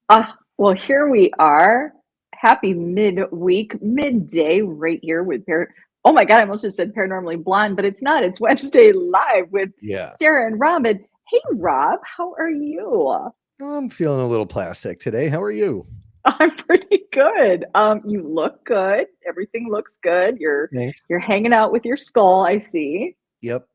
Well, here we are. Happy midweek, midday, right here with Oh my God, I almost just said paranormally blonde, but it's not. It's Wednesday live with Yeah. Sarah and Rob. And hey, Rob, how are you? I'm feeling a little plastic today. How are you? I'm pretty good. You look good. Everything looks good. You're Thanks. you're hanging out with your skull, I see. Yep.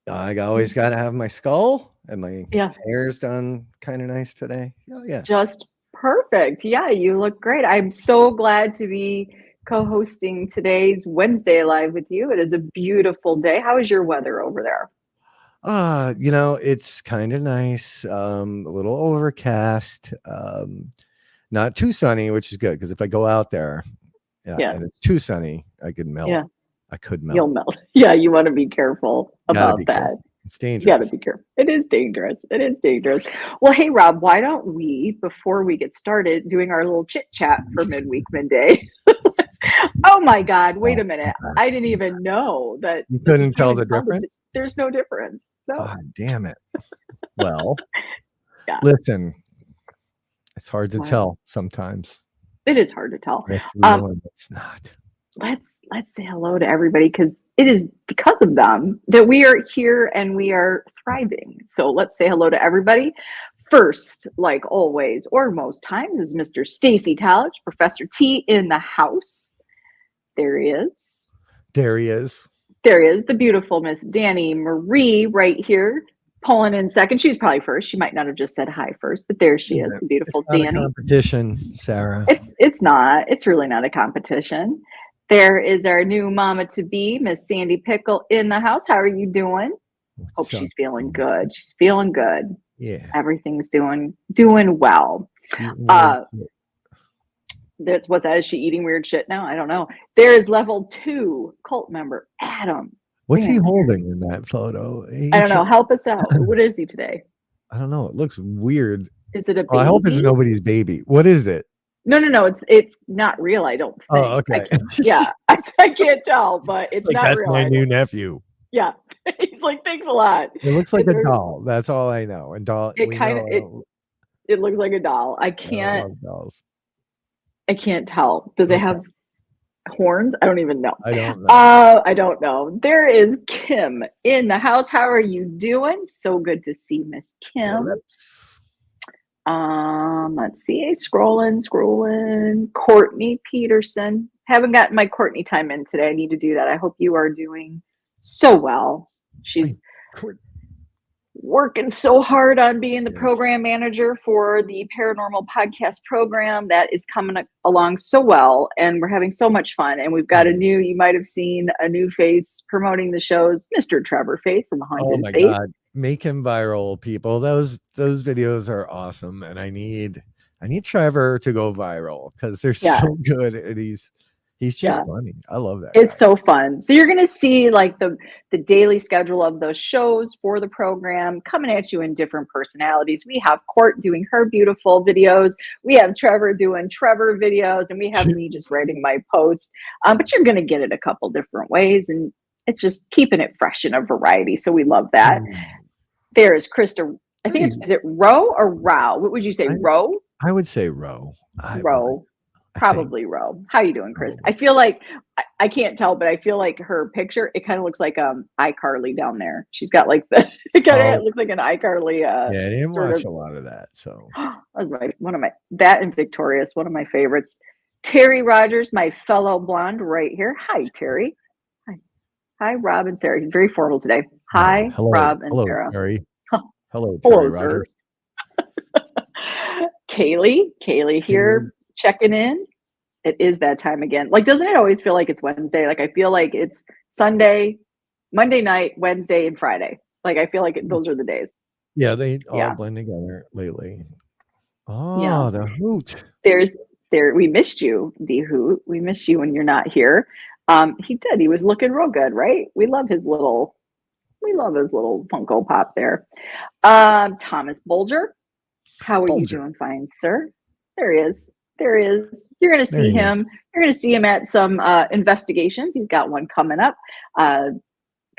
Always got to have my skull and my Yeah, hair's done kind of nice today. Yeah. just perfect. Yeah, you look great. I'm so glad to be co-hosting today's Wednesday Live with you. It is a beautiful day. How is your weather over there? It's kind of nice. A little overcast. Not too sunny, which is good because if I go out there, yeah, Yeah, and it's too sunny, I could melt. yeah, I could you'll melt. melt. Yeah, you want to be careful Gotta about be that. careful. It's You got to dangerous. be careful. It is dangerous. It is dangerous. Well, hey, Rob, why don't we, before we get started doing our little chit chat for midweek, midday? Oh my God, wait Oh, a minute. okay. I didn't even know that You like you couldn't can't tell even the tell difference? there's no difference. No. God damn it. Well, Yeah. listen, it's hard to Wow. tell sometimes. It is hard to tell. What's Um, real and what's not. let's say hello to everybody because it is because of them that we are here and we are thriving. So let's say hello to everybody. First, like always, or most times, is Mr. Stacy Tallich, Professor T in the house. There he is. There he is. There is the beautiful Miss Danny Marie right here, pulling in second. She's probably first. She might not have just said hi first, but there she is, the It's beautiful not a Danny. competition, Sarah. It's not. It's really not a competition. There is our new mama to be, Miss Sandy Pickle in the house. How are you doing? Hope What's up? she's feeling good. She's feeling good. Yeah. Everything's doing well. Eating weird Uh shit. that's what's that? Is she eating weird shit now? I don't know. There is level 2 cult member, Adam. What's he Man, holding in that photo? I don't know. Help us out. What is he today? I don't know. It looks weird. Is it a Oh, I hope it's baby? nobody's baby. What is it? No. It's not real. I don't Oh, think. okay. Yeah, I can't tell, but it's Like not that's real. my I new don't. nephew. Yeah, he's like, thanks a lot. It looks like And a there, doll. That's all I know. And doll, it we kind of know it looks like a doll. I don't love dolls. I can't tell. Does it Okay. have horns? I don't even know. I don't know. I don't know. There is Kim in the house. How are you doing? So good to see Miss Kim. Ellipse. Let's see. Scrolling. Courtney Peterson. Haven't gotten my Courtney time in today. I need to do that. I hope you are doing so well. She's Wait, working so hard on being the program manager for the paranormal podcast program that is coming along so well, and we're having so much fun. And we've got you might have seen a new face promoting the shows, Mr. Trevor Faith from oh Haunted my Faith. God. Make him viral, people. Those videos are awesome. And I need Trevor to go viral because they're so good. And he's just funny. I love that. It's so fun. So you're going to see like the daily schedule of those shows for the program coming at you in different personalities. We have Court doing her beautiful videos. We have Trevor doing Trevor videos, and we have me just writing my posts. But you're going to get it a couple different ways, and it's just keeping it fresh in a variety. So we love that. There is Krista. I think is it Roe or Rao? What would you say, Roe? I would say Roe. Roe. Probably Roe. How you doing, Chris? I feel like I can't tell, but I feel like her picture, it kind of looks like iCarly down there. She's got like it looks like an iCarly yeah, I didn't watch a lot of that. So that was that and Victorious, one of my favorites. Terry Rogers, my fellow blonde right here. Hi, Terry. Hi, Rob and Sara. He's very formal today. Hi, hello, Rob and Sara. Terry. Hello, Hello, Rogers. Kaylee here checking in. It is that time again. Like, doesn't it always feel like it's Wednesday? Like, I feel like it's Sunday, Monday night, Wednesday, and Friday. Like, I feel like those are the days. Yeah, they all blend together lately. Oh, yeah. The Hoot. We missed you, the Hoot. We missed you when you're not here. He did. He was looking real good, right? We love his little Funko Pop there. Thomas Bolger. How are you doing, fine, sir? There he is. You're going to see him. You're going to see him at some investigations. He's got one coming up,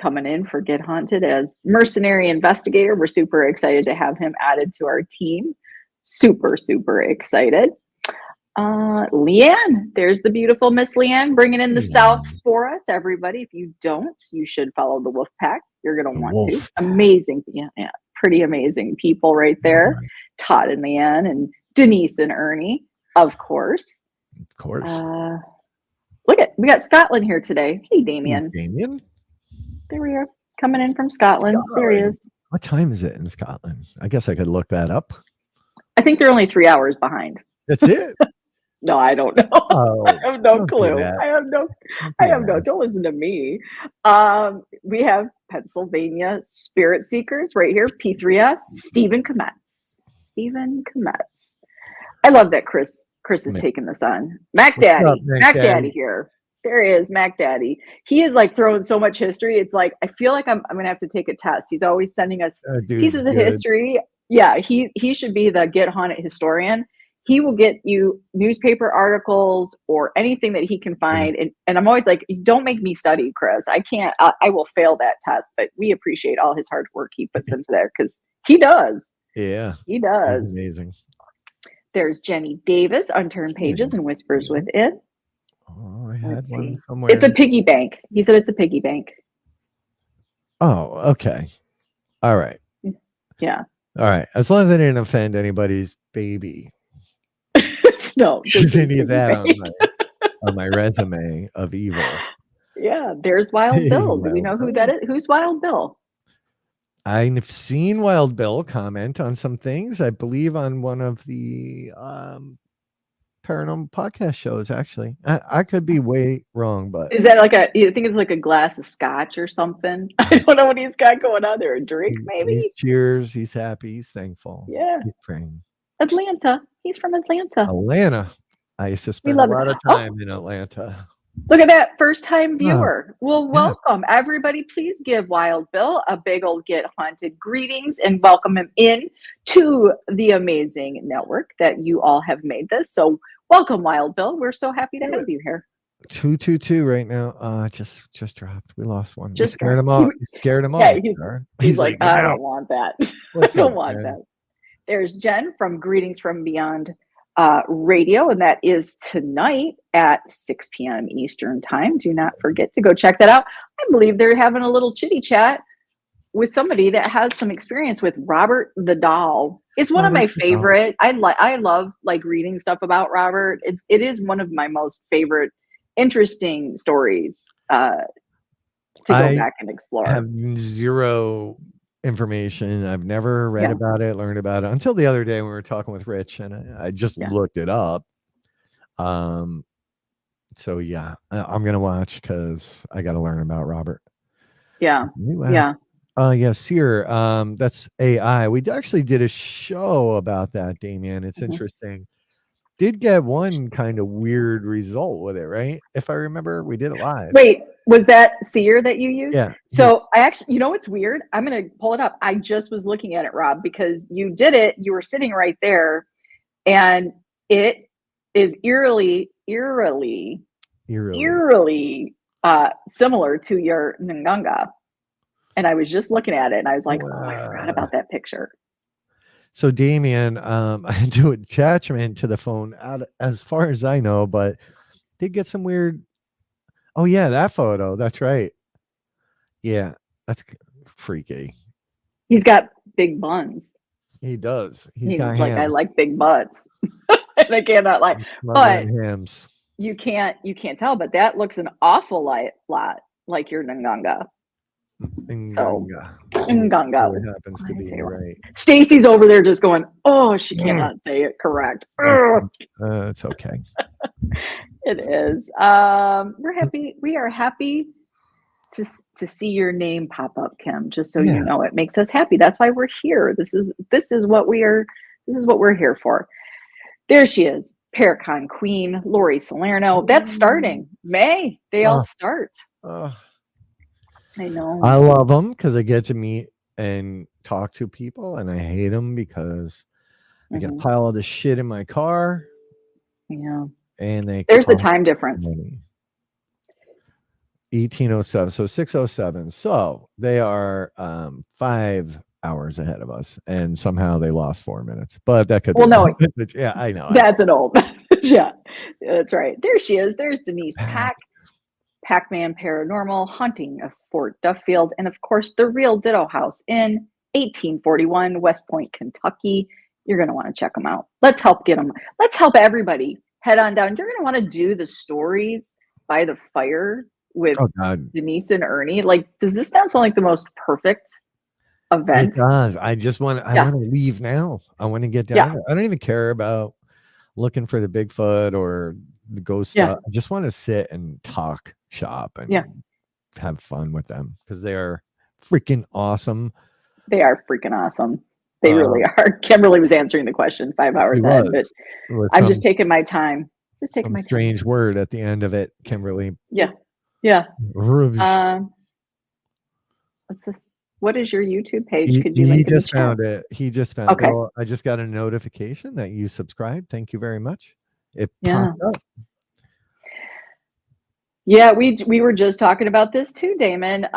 coming in for Get Haunted as mercenary investigator. We're super excited to have him added to our team. Super, super excited. Leanne, there's the beautiful Miss Leanne bringing in the South for us. Everybody, if you don't, you should follow the Wolf Pack. You're going to want to. Amazing. Yeah, pretty amazing people right there. Todd and Leanne and Denise and Ernie, of course. Of course. We got Scotland here today. Hey, Damien. Damien? There we are. Coming in from Scotland. There he is. What time is it in Scotland? I guess I could look that up. I think they're only 3 hours behind. That's it? No, I don't know. Oh, I have no clue. I have no. Don't listen to me. We have Pennsylvania Spirit Seekers right here. P3S. Stephen Kometz. I love that Chris is taking this on. Mac Daddy. Mac Daddy here. There he is, Mac Daddy. He is like throwing so much history. It's like I feel like I'm gonna have to take a test. He's always sending us pieces of history. Yeah, he should be the Get Haunted historian. He will get you newspaper articles or anything that he can find. And I'm always like, don't make me study, Chris. I can't, I will fail that test, but we appreciate all his hard work he puts into there because he does. Yeah. He does. That's amazing. There's Jenny Davis, Unturned Pages and Whispers Within. Oh, I had one somewhere. It's a piggy bank. He said it's a piggy bank. Oh, okay. All right. Yeah. All right. As long as I didn't offend anybody's baby. No. Because any of that on my resume of evil. Yeah. There's Wild Bill. Do we know who that is? Who's Wild Bill? I've seen Wild Bill comment on some things, I believe on one of the paranormal podcast shows, actually. I could be way wrong, but is that like you think it's like a glass of scotch or something? I don't know what he's got going on there. A drink, maybe? He cheers, he's happy, he's thankful. Yeah. He's praying. Atlanta. He's from Atlanta. I used to spend a lot of time in Atlanta. Look at that first-time viewer. Well, welcome. Everybody, please give Wild Bill a big old Get Haunted greetings and welcome him in to the amazing network that you all have made this. So welcome, Wild Bill. We're so happy to have you here. 222 right now. Just dropped. We lost one. Just scared him off. Scared him off. Yeah, he's like, I don't want that. I don't want that. There's Jen from Greetings from Beyond Radio, and that is tonight at 6 p.m. Eastern Time. Do not forget to go check that out. I believe they're having a little chitty chat with somebody that has some experience with Robert the Doll. It's one of my favorite. I love like reading stuff about Robert. It is one of my most favorite, interesting stories to go back and explore. I have zero information. I've never read about it, learned about it until the other day when we were talking with Rich, and I just looked it up. So yeah, I'm gonna watch because I got to learn about Robert. Yeah. Seer. That's AI. We actually did a show about that, Damien. It's interesting. Did get one kind of weird result with it, right? If I remember, we did it live. Wait, was that Seer that you used? Yeah. So I actually, you know what's weird? I'm going to pull it up. I just was looking at it, Rob, because you did it. You were sitting right there, and it is eerily similar to your Nganga. And I was just looking at it, and I was like, oh, I forgot about that picture. So Damien, I do attachment to the phone out as far as I know, but did get some weird. Oh yeah, that photo. That's right. Yeah, that's freaky. He's got big buns. He does. He's got like hams. I like big butts. And I cannot lie. But hams. You can't tell, but that looks an awful lot like your Nganga. Nganga. Nganga. It happens to be right. Stacy's over there just going, oh, she cannot say it correct. It's okay. It is. We're happy. We are happy to see your name pop up, Kim. Just so you know, it makes us happy. That's why we're here. This is what we are. This is what we're here for. There she is, Paracon Queen, Lori Salerno. That's starting May. They all start. I know. I love them because I get to meet and talk to people, and I hate them because I get a pile of this shit in my car. Yeah. And there's the time difference. 1807, so 607. So they are 5 hours ahead of us, and somehow they lost 4 minutes. But that could be Well, a no, message. Yeah, I know. that's an old message. Yeah, that's right. There she is. There's Denise Pack, Pac-Man Paranormal, Haunting of Fort Duffield, and of course, the real Ditto House in 1841, West Point, Kentucky. You're going to want to check them out. Let's help get them. Let's help everybody head on down. You're going to want to do the stories by the fire with Oh God, Denise and Ernie. Like, does this not sound like the most perfect it event? does. I just want. I Yeah, want to leave now. I want to get down yeah, there. I don't even care about looking for the Bigfoot or the ghost yeah, stuff. I just want to sit and talk shop yeah. and have fun with them because they are freaking awesome. They are freaking awesome. They Uh, really are. Kimberly was answering the question 5 hours she ahead, but was with I'm just taking my time. Just taking some my time. strange word at the end of it, Kimberly. Yeah, yeah. Rubbish. What's this? What is your YouTube page? He, Could you he link in the just chat? found it. He just found Okay. Bill. I just got a notification that you subscribed. Thank you very much. It Yeah. popped up. Yeah, we were just talking about this too, Damon.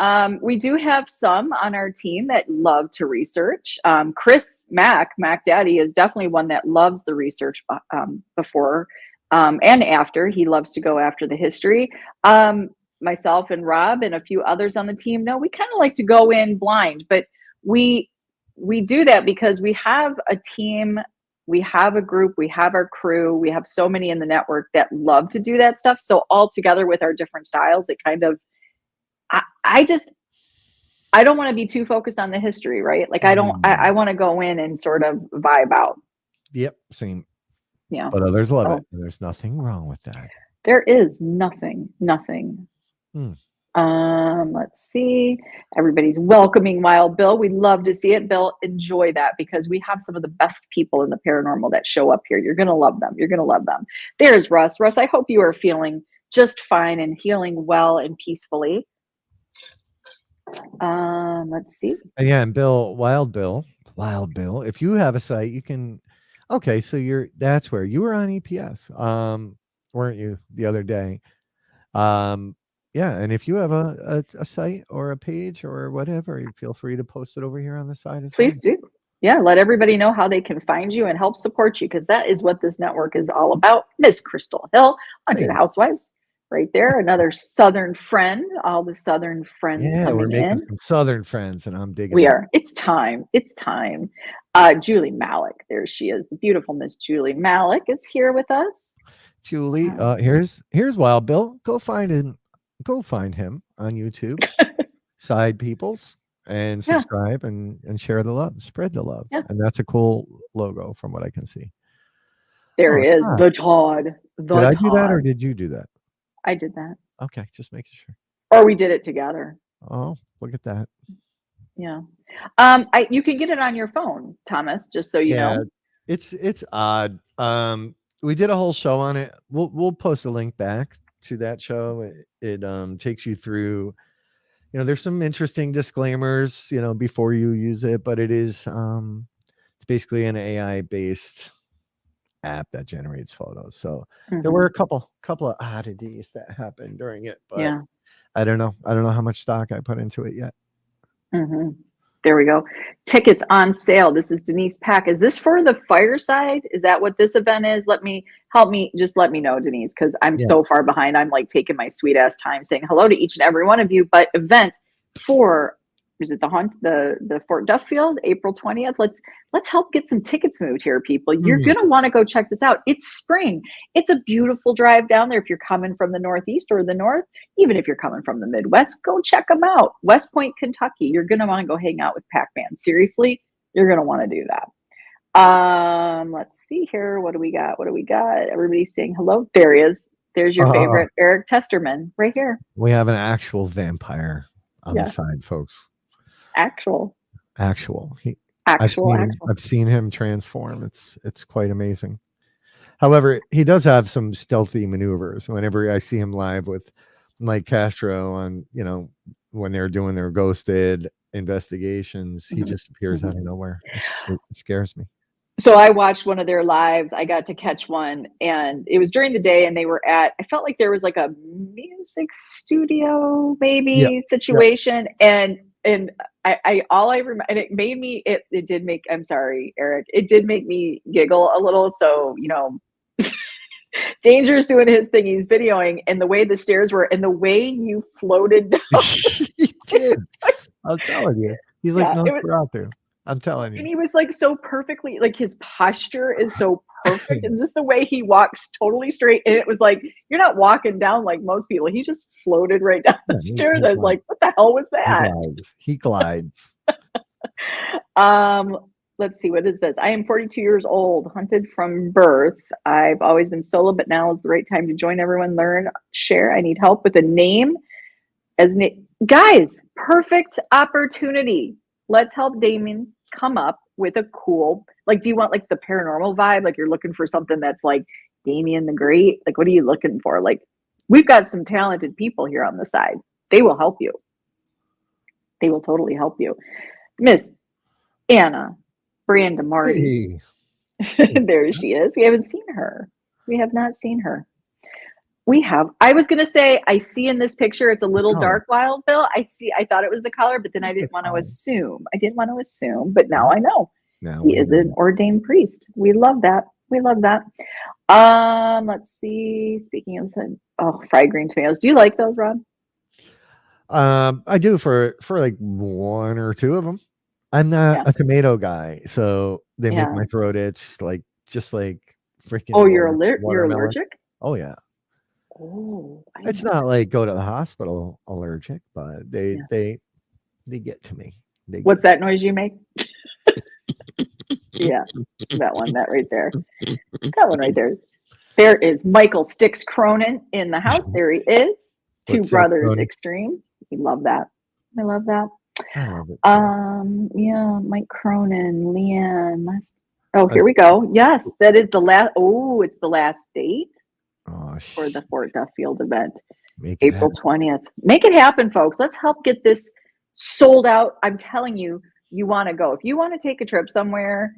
We do have some on our team that love to research. Chris Mac Daddy is definitely one that loves the research before and after. He loves to go after the history. Myself and Rob and a few others on the team, no, we kind of like to go in blind, but we we do that because we have a team, we have a group, we have our crew, we have so many in the network that love to do that stuff. So all together with our different styles, it kind of I just I don't want to be too focused on the history, right? Like I Mm. want to go in and sort of vibe out. Yep, same. Yeah. But others love it. So And there's nothing wrong with that. there is nothing. Hmm. Let's see. Everybody's welcoming Wild Bill. We love to see it. Bill, enjoy that because we have some of the best people in the paranormal that show up here. You're going to love them. You're going to love them. There's Russ. Russ, I hope you are feeling just fine and healing well and peacefully. Let's see. And yeah, and Wild Bill. If you have a site, you can. Okay, so that's where you were on EPS, weren't you the other day? Yeah, and if you have a site or a page or whatever, you feel free to post it over here on the side as well. Please do. Yeah, let everybody know how they can find you and help support you because that is what this network is all about. Miss Crystal Hill, Haunted Hey, Housewives, right there. Another Southern friend. All the Southern friends yeah, we're coming making in. some Southern friends, and I'm digging We it. are. It's time. It's time. Julie Malik. There she is. The beautiful Miss Julie Malik is here with us. Julie, here's Wild Bill. Go find him. Go find him on YouTube. Side Peoples and Yeah. subscribe and share the love, spread the love. Yeah. And that's a cool logo from what I can see. There Oh, he is. God. The Todd. Did I do that or did you do that? I did that. Okay, just making sure. Or we did it together. Oh, look at that. Yeah. You can get it on your phone, Thomas, just so you know. It's odd. We did a whole show on it. We'll post a link back to that show. It takes you through, there's some interesting disclaimers, before you use it, but it's basically an AI based app that generates photos. So there were a couple of oddities that happened during it, but Yeah. I don't know how much stock I put into it yet. There we go. Tickets on sale. This is Denise Pack. Is this for the fireside? Is that what this event is? Let me know, Denise, because I'm so far behind. I'm like taking my sweet ass time saying hello to each and every one of you. But event for, is it the Fort Duffield, April 20th? Let's help get some tickets moved here, people. You're gonna want to go check this out. It's spring. It's a beautiful drive down there if you're coming from the Northeast or the North. Even if you're coming from the Midwest, go check them out. West Point, Kentucky. You're gonna want to go hang out with Pac-Man. Seriously, you're gonna want to do that. Let's see here. What do we got? Everybody's saying hello. There he is. There's your favorite Eric Testerman right here. We have an actual vampire on the side, folks. Actual. I've seen him transform. It's quite amazing. However, he does have some stealthy maneuvers. Whenever I see him live with Mike Castro on, when they're doing their ghosted investigations, he just appears out of nowhere. It scares me. So I watched one of their lives. I got to catch one, and it was during the day, and they were I felt like there was like a music studio maybe situation. And and I all I remember, and it made me, it did make, I'm sorry, Eric, it did make me giggle a little. So, Danger's doing his thing, he's videoing, and the way the stairs were, and the way you floated down, He did. I'm telling you. He's like yeah, it was, Nosferatu. I'm telling and you. he was like so perfectly, like his posture is so perfect, and just the way he walks totally straight, and it was like you're not walking down like most people. He just floated right down the Yeah, stairs. I was like, what the hell was he that? glides. He glides. Um, let's see, what is this? I am 42 years old, hunted from birth. I've always been solo, but now is the right time to join everyone, learn, share. I need help with a name. Guys, perfect opportunity. Let's help Damien come up with a cool, like, do you want like the paranormal vibe? Like you're looking for something that's like Damien the Great? Like, what are you looking for? Like, we've got some talented people here on the side. They will help you. They will totally help you. Miss Anna, Branda Marty. Hey. There she is. We haven't seen her. We have not seen her. We have. I was gonna say, I see in this picture, it's a little dark, Wild Bill. I thought it was the color, but then I didn't want to assume. But now I know. He is an ordained priest. We love that. We love that. Let's see. Speaking of fried green tomatoes. Do you like those, Rob? I do for like one or two of them. I'm not a tomato guy, so they make my throat itch, like just like freaking. Oh, you're allergic? Oh yeah. Oh, it's not like go to the hospital allergic, but they get to me. What's that noise you make? Yeah, that one, that right there. That one right there. There is Michael Sticks Cronin in the house. There he is. Two Brothers Extreme. We love that. I love that. I love it. Yeah, Mike Cronin, Leanne. Oh, here we go. Yes, that is the last. Oh, it's the last date for the Fort Duffield event. April 20th. Make it happen, folks. Let's help get this sold out. I'm telling you, you want to go. If you want to take a trip somewhere,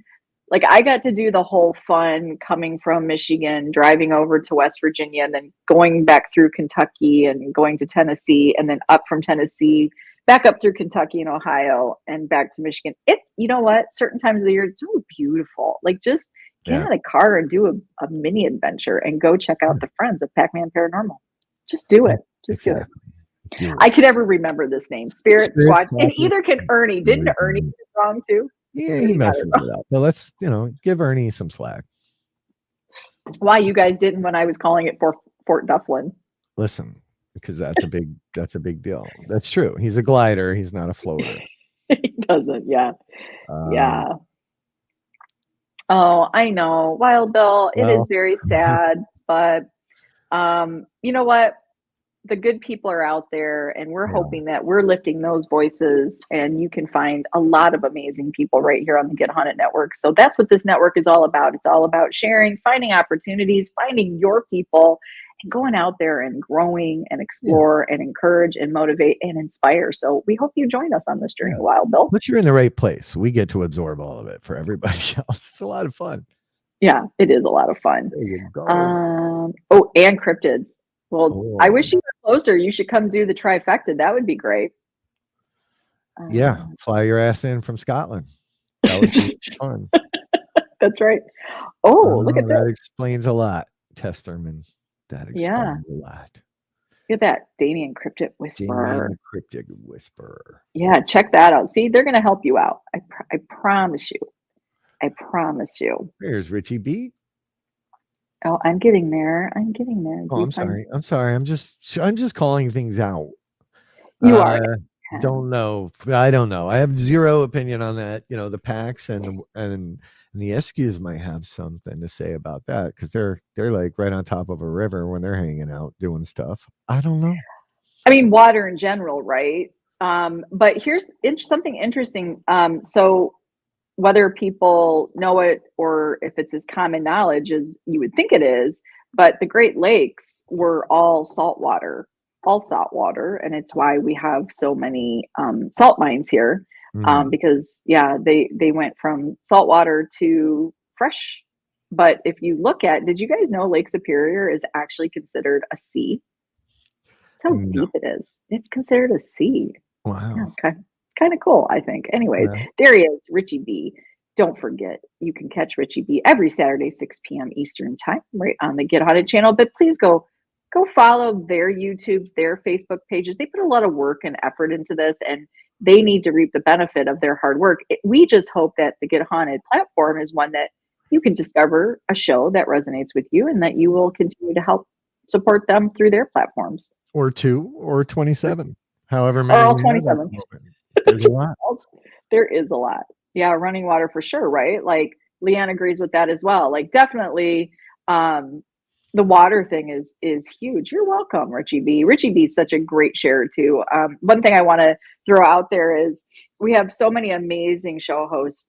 like I got to do the whole fun coming from Michigan, driving over to West Virginia, and then going back through Kentucky and going to Tennessee, and then up from Tennessee, back up through Kentucky and Ohio and back to Michigan. You know what? Certain times of the year, it's so beautiful. Like just get in a car and do a mini adventure and go check out the friends of Pac-Man Paranormal. Just do it. Just do it. I could never remember this name. Spirit Squad. And either can Ernie. Didn't Ernie get it wrong too? Yeah, he messes it up. But let's, give Ernie some slack. Why you guys didn't when I was calling it Fort Dufflin? Listen, because that's a big deal. That's true. He's a glider. He's not a floater. He doesn't. Yeah. Yeah. Oh, I know. Wild Bill, it is very sad, but you know what? The good people are out there, and we're hoping that we're lifting those voices, and you can find a lot of amazing people right here on the Get Haunted Network. So that's what this network is all about. It's all about sharing, finding opportunities, finding your people, and going out there and growing and explore and encourage and motivate and inspire. So we hope you join us on this journey, Wild Bill. But you're in the right place. We get to absorb all of it for everybody else. It's a lot of fun. Yeah, it is a lot of fun. There you go. And cryptids. Well, I wish you were closer. You should come do the trifecta. That would be great. Fly your ass in from Scotland. That would be fun. That's right. Oh, look at that. That explains a lot, Testerman. That explains a lot. Look at that. Damien Cryptic Whisperer. Damien Cryptic Whisperer. Yeah, check that out. See, they're going to help you out. I promise you. I promise you. There's Richie B. Oh, I'm getting there. Oh, I'm sorry. I'm just calling things out. You are. Don't know. I don't know. I have zero opinion on that. The PAX and the Eskies might have something to say about that because they're like right on top of a river when they're hanging out doing stuff. I don't know. I mean, water in general, right? But here's something interesting. So whether people know it or if it's as common knowledge as you would think it is, but the Great Lakes were all salt water, and it's why we have so many salt mines here, because they went from saltwater to fresh. But if you look at, did you guys know Lake Superior is actually considered a sea? That's how deep it is. It's considered a sea. Wow. Yeah, okay. kind of cool, I think. Anyways, Yeah. there he is, Richie B. Don't forget, you can catch Richie B every Saturday, 6 p.m. Eastern time, right on the Get Haunted channel. But please go follow their YouTubes, their Facebook pages. They put a lot of work and effort into this, and they need to reap the benefit of their hard work. We just hope that the Get Haunted platform is one that you can discover a show that resonates with you, and that you will continue to help support them through their platforms. Or 2 or 27, however Or many all we have at 27. the moment. There's a lot. There is a lot. Yeah, running water for sure, right? Like Leanne agrees with that as well. Like definitely the water thing is huge. You're welcome, Richie B. Richie B is such a great share too. One thing I want to throw out there is we have so many amazing show hosts,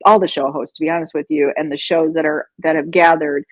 all the show hosts, to be honest with you, and the shows that have gathered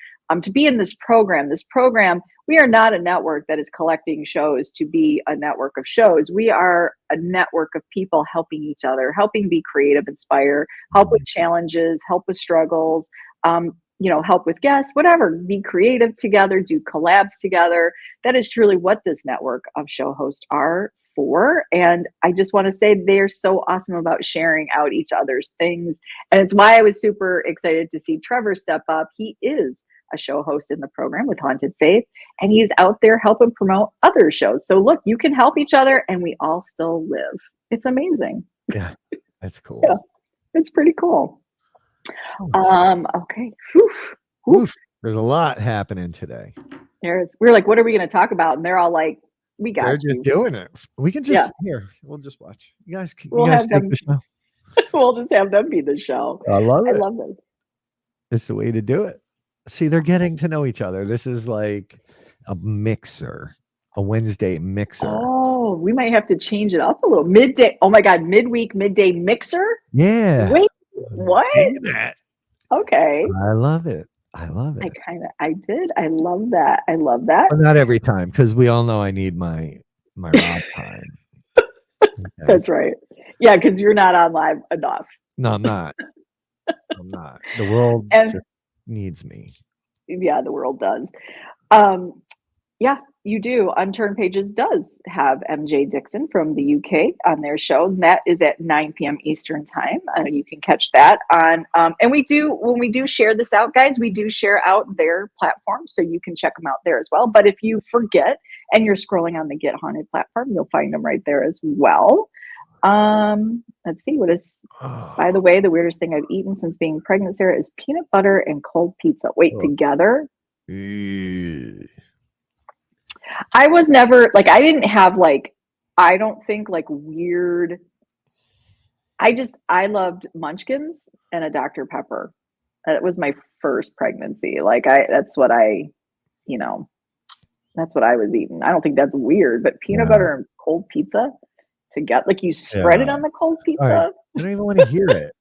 to be in this program. This program, we are not a network that is collecting shows to be a network of shows. We are a network of people helping each other, helping be creative, inspire, help with challenges, help with struggles, help with guests, whatever, be creative together, do collabs together. That is truly what this network of show hosts are for. And I just want to say they're so awesome about sharing out each other's things. And it's why I was super excited to see Trevor step up. He is a show host in the program with Haunted Faith, and he's out there helping promote other shows. So look, you can help each other and we all still live. It's amazing. Yeah, that's cool. Yeah, it's pretty cool. Okay. Oof. There's a lot happening today. We're like, what are we going to talk about? And they're all like, we got They're you. just doing it. We can just we'll just watch. You guys take the show. We'll just have them be the show. I love it. I love this. It's the way to do it. See, they're getting to know each other. This is like a mixer, a Wednesday mixer. Oh, we might have to change it up a little. Midday. Oh my God, midweek, midday mixer. Yeah. Wait, what? That. Okay. I love it. I love it. I did. I love that. I love that. But not every time, because we all know I need my Rob time. Okay. That's right. Yeah, because you're not on live enough. No, I'm not. I'm not. The world just needs me. Yeah, the world does. Yeah, you do. Unturned Pages does have MJ Dixon from the UK on their show. And that is at 9 p.m. Eastern time. You can catch that on. And when we do share this out, guys, we do share out their platform. So you can check them out there as well. But if you forget and you're scrolling on the Get Haunted platform, you'll find them right there as well. Let's see, what is, by the way, the weirdest thing I've eaten since being pregnant, Sarah, is peanut butter and cold pizza. Wait, together? I was never like, I didn't have like, I don't think like weird. I loved Munchkins and a Dr. Pepper. That was my first pregnancy. Like that's what I was eating. I don't think that's weird, but peanut butter and cold pizza together, like you spread it on the cold pizza. Right. I don't even want to hear it.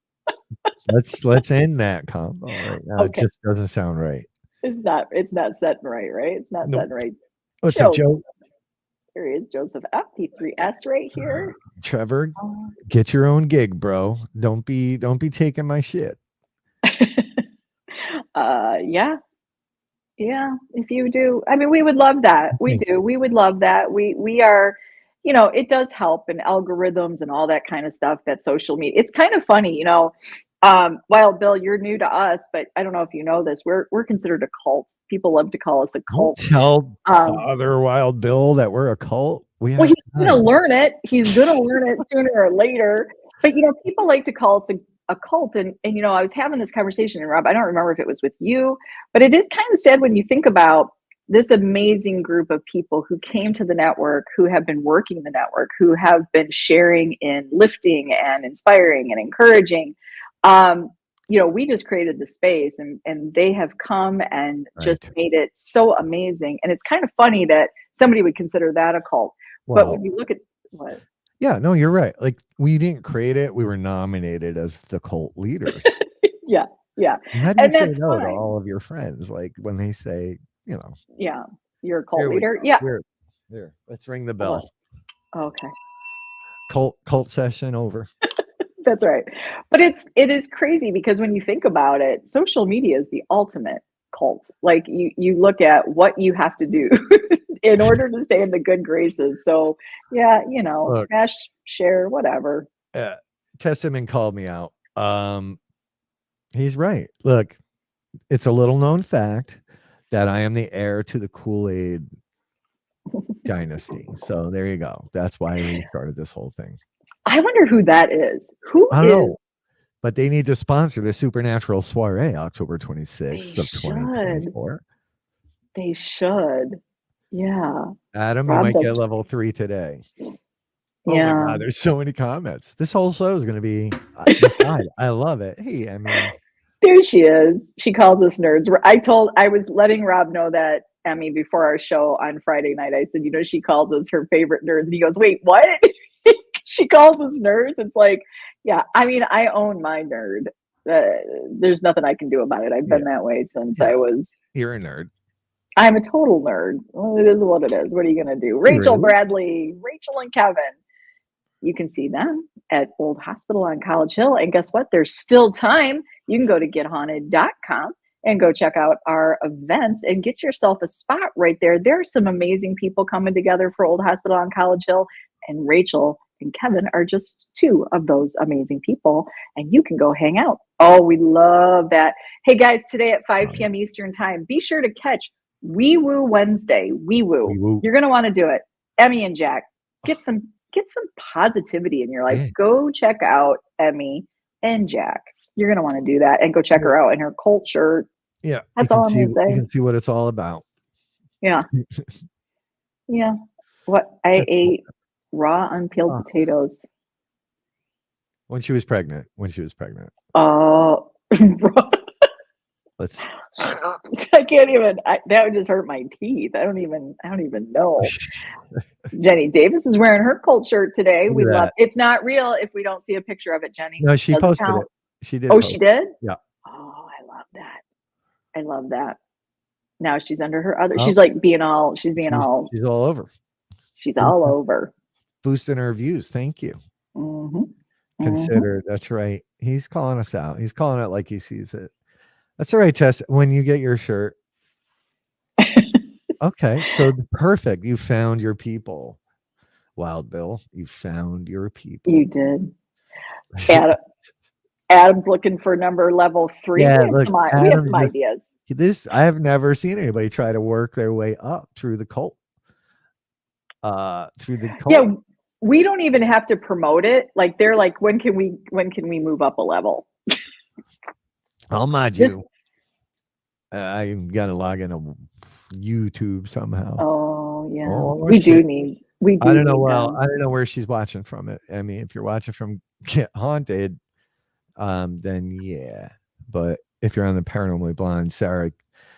Let's end that combo right now. Okay. It just doesn't sound right. It's not setting right? It's not setting right. What's up, Joe? Here he is, Joseph F. P3S right here. Trevor, get your own gig, bro. Don't be taking my shit. Yeah, if you do, I mean, we would love that. We would love that. We are, it does help, and algorithms and all that kind of stuff, that social media. It's kind of funny, while Bill, you're new to us, but I don't know if you know this, we're considered a cult. People love to call us a cult. Don't tell Father Wild Bill that we're a cult. He's gonna learn it. He's gonna learn it sooner or later. But people like to call us a cult, and I was having this conversation, and Rob, I don't remember if it was with you, but it is kind of sad when you think about this amazing group of people who came to the network, who have been working the network, who have been sharing and lifting and inspiring and encouraging. We just created the space, and they have come and just made it so amazing. And it's kind of funny that somebody would consider that a cult. Well, but when you look at what? Yeah, no, you're right. Like, we didn't create it. We were nominated as the cult leaders. Yeah. How do you say no to all of your friends? Like when they say, yeah, you're a cult leader. Yeah. Here, let's ring the bell. Okay. Cult session over. That's right. But it is crazy, because when you think about it, social media is the ultimate cult. Like you look at what you have to do in order to stay in the good graces. So yeah, Look, smash, share, whatever. uh, Testament called me out. He's right. Look, it's a little known fact that I am the heir to the Kool-Aid dynasty. So there you go. That's why we started this whole thing. I wonder who that is. Who I don't is? know, but they need to sponsor the Supernatural Soiree October 26th They of 2024. They should. Yeah. Adam, you Rob might get does. level 3 today. Oh my Yeah. God, there's so many comments. This whole show is going to be, God, I love it. Hey, I mean, There she is. She calls us nerds. I was letting Rob know that, Emmy, before our show on Friday night. I said, she calls us her favorite nerds. And he goes, wait, what? She calls us nerds. It's like, yeah, I mean, I own my nerd. There's nothing I can do about it. I've been that way since I was. You're a nerd. I'm a total nerd. Well, it is what it is. What are you going to do? Rachel Bradley, Rachel and Kevin. You can see them at Old Hospital on College Hill. And guess what? There's still time. You can go to gethaunted.com and go check out our events and get yourself a spot right there. There are some amazing people coming together for Old Hospital on College Hill. And Rachel and Kevin are just two of those amazing people. And you can go hang out. Oh, we love that. Hey, guys, today at 5 p.m. Eastern time, be sure to catch Wee Woo Wednesday. Wee Woo. You're going to want to do it. Emmy and Jack, get some positivity in your life. Go check out Emmy and Jack. You're going to want to do that and go check her out in her cult shirt. Yeah. That's all I'm going to say. You can see what it's all about. Yeah. Yeah. What I ate raw unpeeled potatoes. When she was pregnant. Oh. Let's. I can't even. That would just hurt my teeth. I don't even know. Jenny Davis is wearing her cult shirt today. We love. It's not real if we don't see a picture of it, Jenny. No, she posted it. She did. Oh, she did. Yeah. Oh, I love that. I love that. Now she's under her other. She's like being all. She's all. She's all over. She's all over. Boosting her views. Thank you. Mm-hmm. Consider. That's right. He's calling us out. He's calling it like he sees it. That's all right, Tess. When you get your shirt. Okay. So perfect. You found your people. Wild Bill. You found your people. You did. Adam's looking for number level 3. Yeah, we have some ideas. I have never seen anybody try to work their way up through the cult. Yeah, we don't even have to promote it. Like they're like, when can we move up a level? I'll mod you. I gotta log into YouTube somehow. Oh yeah, we do need. I don't know. Well, I don't know where she's watching from. It. I mean, if you're watching from Get Haunted, then yeah. But if you're on the Paranormally Blind, Sarah,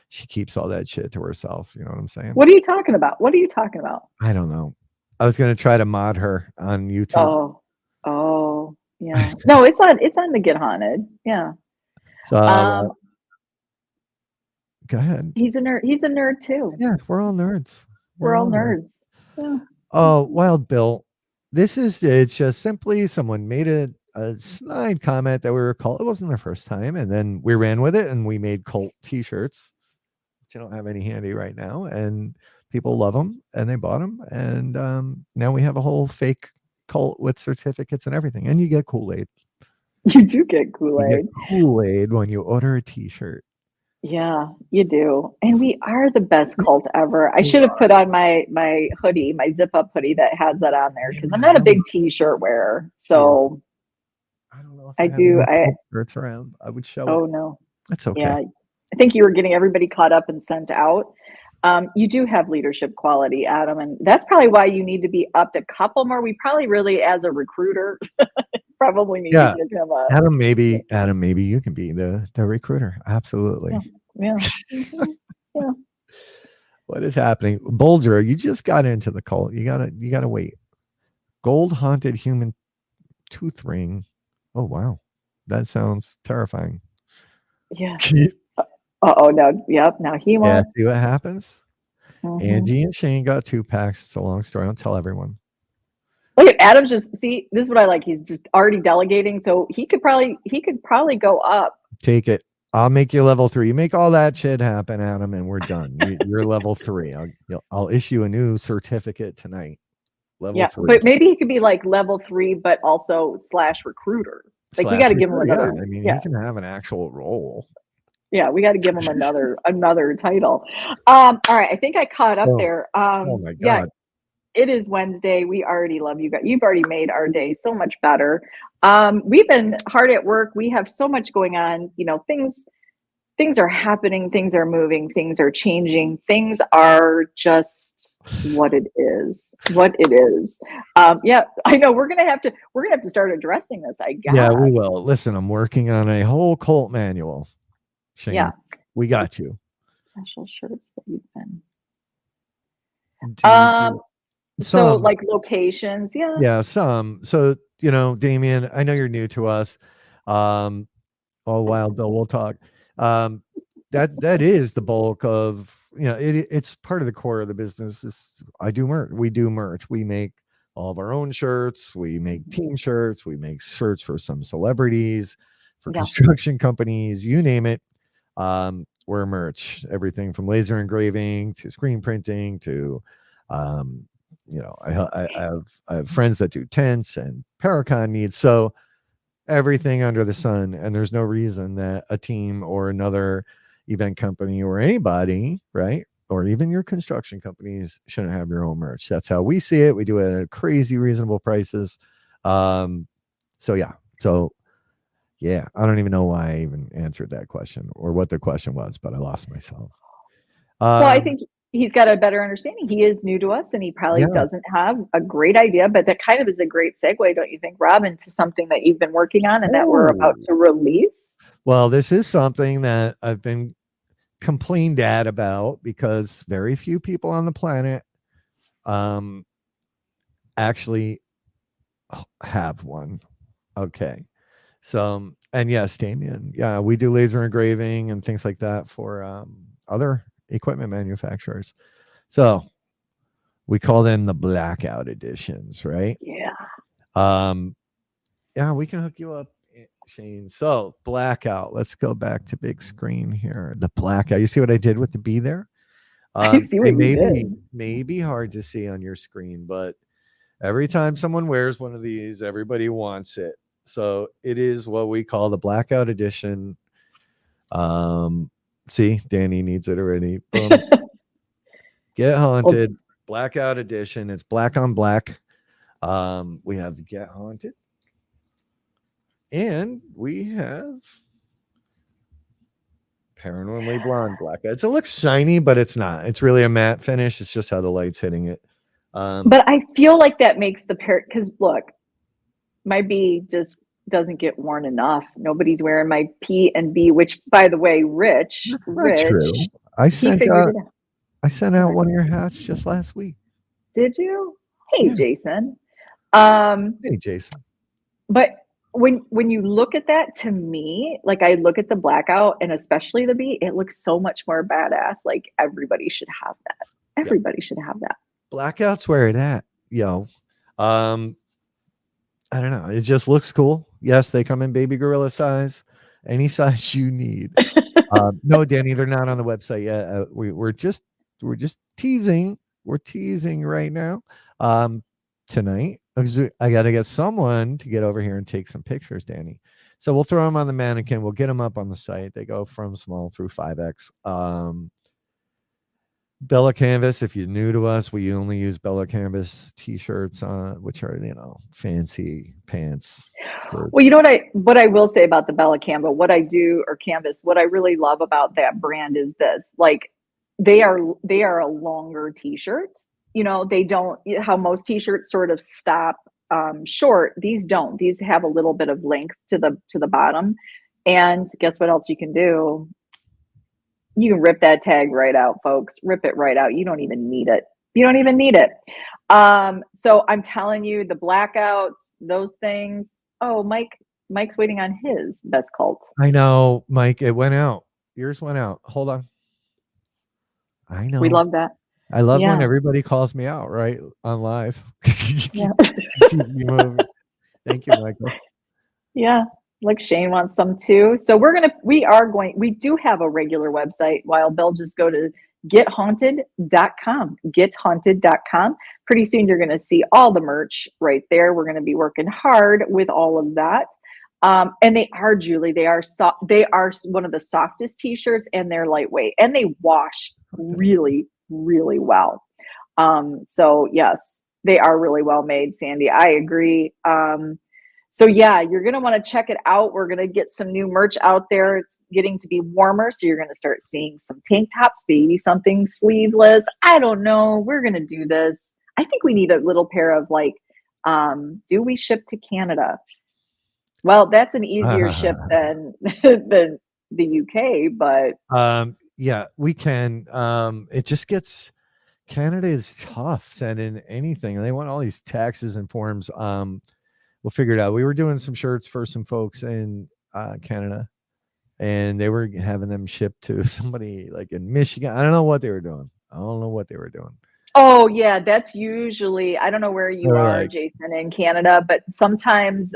she keeps all that shit to herself. You know what I'm saying? What are you talking about? I don't know. I was gonna try to mod her on YouTube. Oh, yeah. No, it's on the Get Haunted. Yeah. So go ahead. He's a nerd too. Yeah, we're all nerds. We're all nerds. Yeah. Oh, Wild Bill. It's just simply someone made a snide comment that we were cult. It wasn't their first time, and then we ran with it and we made cult t-shirts, which I don't have any handy right now, and people love them and they bought them, and now we have a whole fake cult with certificates and everything, and you get Kool-Aid. You do get Kool-Aid. You get Kool-Aid when you order a t-shirt. Yeah, you do. And we are the best cult ever. I should have put on my hoodie, my zip up hoodie that has that on there, because I'm not a big t-shirt wearer. So I don't know if I do. Shirts around. I would show it. Oh no. That's okay. Yeah. I think you were getting everybody caught up and sent out. You do have leadership quality, Adam, and that's probably why you need to be upped a couple more. We probably really, as a recruiter, probably need to give him a Adam, maybe you can be the recruiter. Absolutely. Yeah. Mm-hmm. Yeah. What is happening? Bulger, you just got into the cult. You gotta wait. Gold haunted human tooth ring. Oh wow. That sounds terrifying. Yeah. No. Yep. Now he wants. Yeah, see what happens? Mm-hmm. Angie and Shane got 2 packs. It's a long story. I'll tell everyone. Look at Adam. Just see, this is what I like. He's just already delegating, so he could probably go up. Take it. I'll make you level 3. You make all that shit happen, Adam, and we're done. You're level 3. I'll issue a new certificate tonight. Level Yeah, 3. but maybe he could be like level 3, but also slash recruiter. Like we got Slash to give him recruiter. Yeah, another. I mean, Yeah, he can have an actual role. yeah, we got to give him another title. All right, I think I caught up Oh, there. oh my Yeah, God. it is Wednesday. We already love you guys. You've already made our day so much better. We've been hard at work. We have so much going on. You know, things are happening, things are moving, things are changing, things are just what it is. What it is. Yeah, I know we're gonna have to start addressing this, I Yeah, we guess. will. Listen, I'm working on a whole cult manual. Shane, Yeah. we got you. Special shirts that you've been. Do So some, like locations, yeah. yeah, some. So, Damien, I know you're new to us. Um, all Wild Bill, we'll talk. Um, that is the bulk of, it's part of the core of the business. I do merch. We do merch. We make all of our own shirts. We make team shirts. We make shirts for some celebrities, for Yeah. construction companies, you name it. We're merch. Everything from laser engraving to screen printing to, um, I have friends that do tents and Paracon needs. So everything under the sun, and there's no reason that a team or another event company or anybody, right, or even your construction companies shouldn't have your own merch. That's how we see it. We do it at crazy reasonable prices. um so yeah, I don't even know why I even answered that question or what the question was, but I lost myself. Well, I um think he's got a better understanding. He is new to us and he probably yeah. doesn't have a great idea, but that kind of is a great segue, don't you think, Rob, into something that you've been working on and that we're Oh, about to release? well, this is something that I've been complained at about because very few people on the planet um actually have one. Okay. So, and yes, Damien, yeah, we do laser engraving and things like that for other equipment manufacturers. So we call them the blackout editions, right? Yeah. um yeah, we can hook you up, Shane. So blackout, let's go back to big screen here. The blackout, you see what I did with the B there? I see They what you did. may be hard to see on your screen, but every time someone wears one of these, everybody wants it. So it is what we call the blackout edition. Um, See, Danny needs it already. Boom. Get Well, Haunted, blackout edition. It's black on black. We have Get Haunted, and we have Paranormally Blonde blackout. It looks shiny, but it's not. It's really a matte finish. It's just how the light's hitting it. but I feel like that makes the pair because look, my B just doesn't get worn enough. Nobody's wearing my P and B, which by the way, That's not true. I He sent figured out it out. I sent All out right. one of your hats just last week. Did you? Hey, Yeah. Jason. Um, Hey, Jason. but when you look at that, to me, like I look at the blackout and especially the B, it looks so much more badass. Like everybody should have that. Yep. Everybody should have that. Blackout's where it at, yo. Um, I don't know. It just looks cool. Yes, they come in baby gorilla size, any size you need. No, Danny, they're not on the website yet. We're just teasing. We're teasing right now. Tonight, I got to get someone to get over here and take some pictures, Danny. So we'll throw them on the mannequin. We'll get them up on the site. They go from small through 5X. Bella Canvas, if you're new to us, we only use Bella Canvas t-shirts, which are, fancy pants. Well, you Shirts. know what I will say about the Bella Canva, what I do or Canvas, what I really love about that brand is this. Like they are a longer t-shirt. You know, they don't how most t-shirts sort of stop short. These don't. These have a little bit of length to the bottom. And guess what else you can do? You can rip that tag right out, folks. Rip it right out. You don't even need it. You don't even need it. So I'm telling you, the blackouts, those things. Oh, Mike's waiting on his best cult. I know, Mike, it went out. Yours went out. Hold on. I We know. love that. I love when Yeah. everybody calls me out, right? On live. Yeah. Keep me moving. Thank you, Michael. Yeah. Like Shane wants some too. So we do have a regular website. While Bill just go to gethaunted.com. Gethaunted.com. Pretty soon you're going to see all the merch right there. We're going to be working hard with all of that. And they are, Julie, they are they are one of the softest t-shirts, and they're lightweight, and they wash really, really well. So yes, they are really well made, Sandy. I agree. So yeah, you're going to want to check it out. We're going to get some new merch out there. It's getting to be warmer, so you're going to start seeing some tank tops, maybe something sleeveless. I don't know. We're going to do this. I think we need a little pair of like, do we ship to Canada? Well, that's an easier ship than than the UK, but yeah, we can. It just gets, Canada is tough sending anything. They want all these taxes and forms. We'll figure it out. We were doing some shirts for some folks in Canada, and they were having them shipped to somebody like in Michigan. I don't know what they were doing. oh yeah, that's usually, I don't know where you They're are, like, Jason, in Canada, but sometimes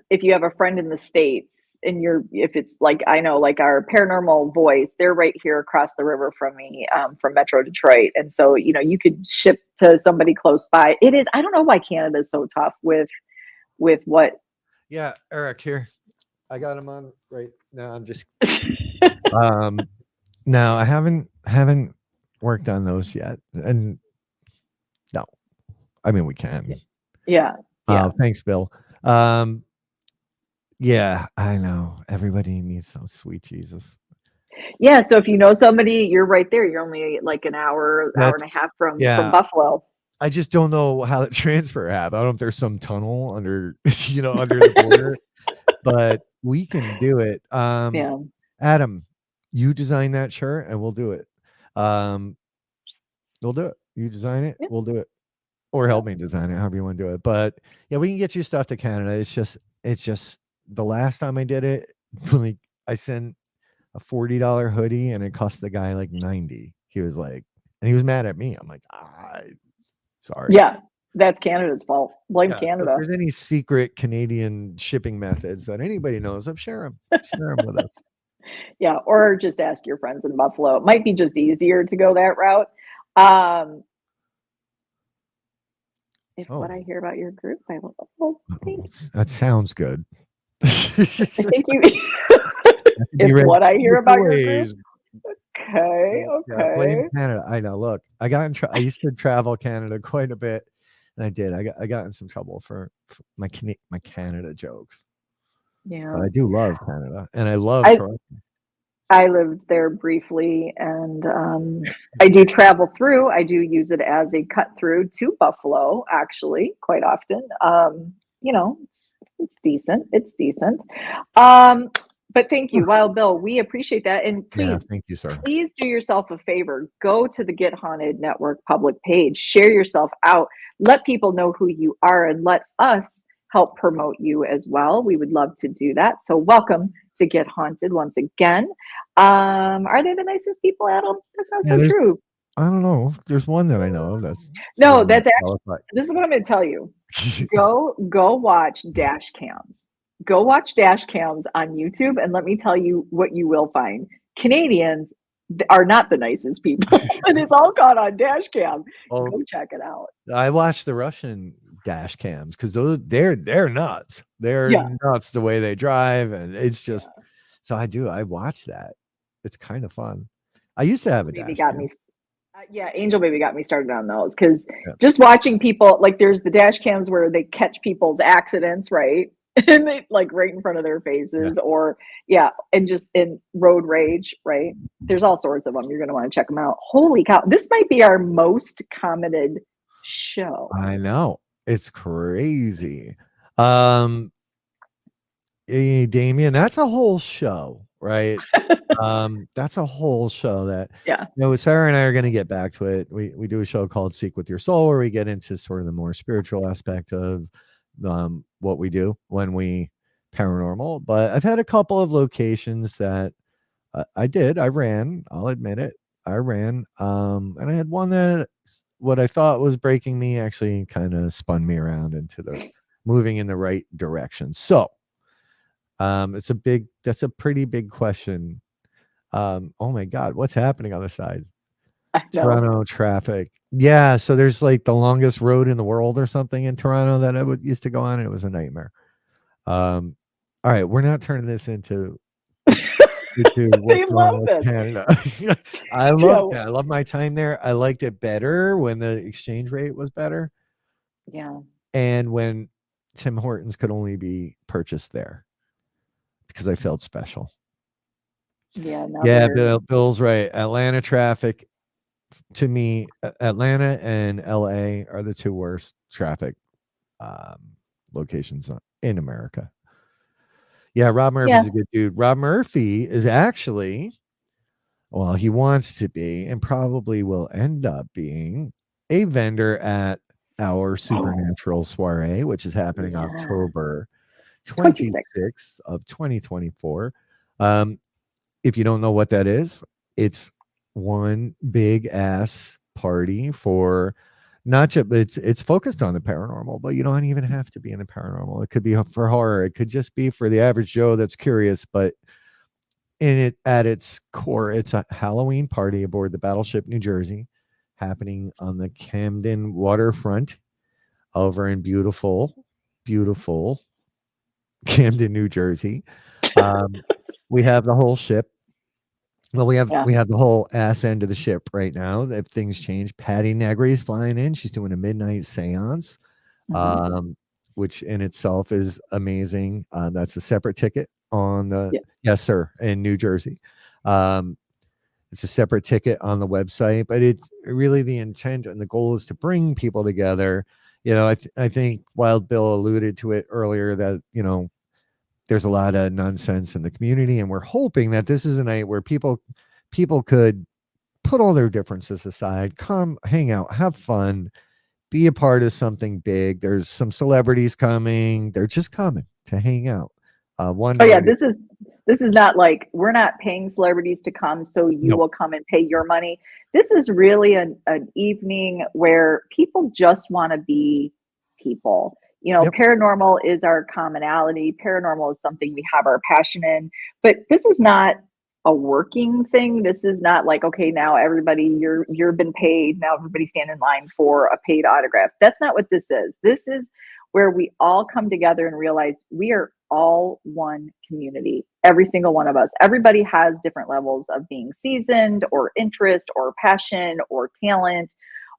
if you have a friend in the States and if it's like, I know, like our paranormal voice, they're right here across the river from me, from Metro Detroit. And so, you could ship to somebody close by. It is, I don't know why Canada is so tough with what. yeah, Eric here. I got him on right now. I'm just, no, I haven't worked on those yet. And no, I mean, we can. Yeah. Yeah. Thanks, Bill. Yeah, I know. Everybody needs some sweet Jesus. Yeah. So if you know somebody, you're right there. You're only like an hour and a half from Buffalo. I just don't know how the transfer happened. I don't know if there's some tunnel under, under the border, but we can do it. Yeah. Adam, you design that shirt and we'll do it. We'll do it. You design it, we'll do it. Or help me design it, however you want to do it. But yeah, we can get you stuff to Canada. It's just the last time I did it, like I sent a $40 hoodie and it cost the guy like 90. He was like, and he was mad at me. I'm like, sorry. Yeah, that's Canada's fault. Blame Canada. If there's any secret Canadian shipping methods that anybody knows of, share them with us. Yeah, or just ask your friends in Buffalo. It might be just easier to go that route. What I hear about your group, I will. Oh, that sounds good. I think you. It's what I hear about your group. Okay. Yeah, blame Canada. I know. Look, I got in I used to travel Canada quite a bit, and I did. I got in some trouble for my Canada jokes. Yeah, but I do love Canada, and I love Toronto. I lived there briefly, and I do travel through. I do use it as a cut through to Buffalo, actually, quite often. It's decent. It's decent. But thank you, Wild Bill. We appreciate that. And please, thank you, sir. Please do yourself a favor. Go to the Get Haunted Network public page. Share yourself out. Let people know who you are, and let us help promote you as well. We would love to do that. So welcome to Get Haunted once again. Are they the nicest people, Adam? That's not so true. I don't know. There's one that I know of. This is what I'm going to tell you. Go watch dash cams. Go watch dash cams on YouTube, and let me tell you what you will find. Canadians are not the nicest people, and it's all caught on dash cam. Go check it out. I watched the Russian dash cams because they're nuts. They're nuts the way they drive, and it's just so I watch that. It's kind of fun. I used to have a dash cam. Angel Baby got me started on those because just watching people, like there's the dash cams where they catch people's accidents, right? And they like right in front of their faces, and just in road rage, right? There's all sorts of them. You're going to want to check them out. Holy cow. This might be our most commented show. I know. It's crazy. Damien, that's a whole show, right? That's a whole show that, Sarah and I are going to get back to it. We do a show called Seek with Your Soul, where we get into sort of the more spiritual aspect of what we do when we paranormal. But I've had a couple of locations that I ran, I'll admit it. I ran, and I had one that what I thought was breaking me actually kind of spun me around into the moving in the right direction. So that's a pretty big question. Oh my God, what's happening on the side? I know. Toronto traffic. Yeah, so there's like the longest road in the world or something in Toronto that I would used to go on, and it was a nightmare. Um, all right, we're not turning this into They what's going on love with this. Canada. I love So, that. I love my time there. I liked it better when the exchange rate was better yeah. and when Tim Hortons could only be purchased there because I felt special. Yeah, now Yeah, they're Bill's right. Atlanta traffic to me, Atlanta and LA are the two worst traffic um, locations in America. Yeah, Rob yeah. Murphy's a good dude. Rob Murphy is actually, well, he wants to be and probably will end up being a vendor at our Oh, Supernatural soiree, which is happening yeah. October 26. 26th of 2024. Um, if you don't know what that is, it's one big ass party for not just it's focused on the paranormal, but you don't even have to be in the paranormal. It could be for horror. It could just be for the average Joe that's curious, but in it at its core, it's a Halloween party aboard the Battleship New Jersey, happening on the Camden waterfront over in beautiful Camden, New Jersey. Um, we have the whole ship. Well, Yeah. we have the whole ass end of the ship right now. If things change, Patty Negri's flying in. She's doing a midnight séance, Mhm. um, which in itself is amazing. That's a separate ticket on the Yeah. yes, sir, in New Jersey. Um, it's a separate ticket on the website, but it's really the intent and the goal is to bring people together. I think Wild Bill alluded to it earlier that there's a lot of nonsense in the community, and we're hoping that this is a night where people could put all their differences aside, come hang out, have fun, be a part of something big. There's some celebrities coming. They're just coming to hang out. One Oh yeah, night, this is not like we're not paying celebrities to come so you no, will come and pay your money. This is really an evening where people just want to be people. yep, Paranormal is our commonality. Paranormal is something we have our passion in, but this is not a working thing. This is not like, okay, now everybody you've been paid, now everybody stand in line for a paid autograph. That's not what this is. This is where we all come together and realize we are all one community. Every single one of us. Everybody has different levels of being seasoned or interest or passion or talent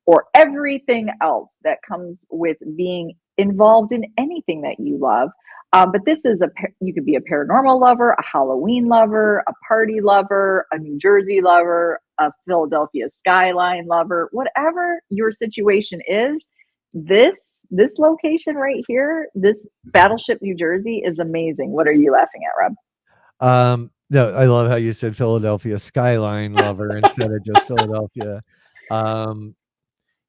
or everything else that comes with being involved in anything that you love. But this is you could be a paranormal lover, a Halloween lover, a party lover, a New Jersey lover, a Philadelphia skyline lover, whatever your situation is. This location right here, this Battleship New Jersey, is amazing. What are you laughing at, Rob? no, I love how you said Philadelphia skyline lover instead of just Philadelphia. Um,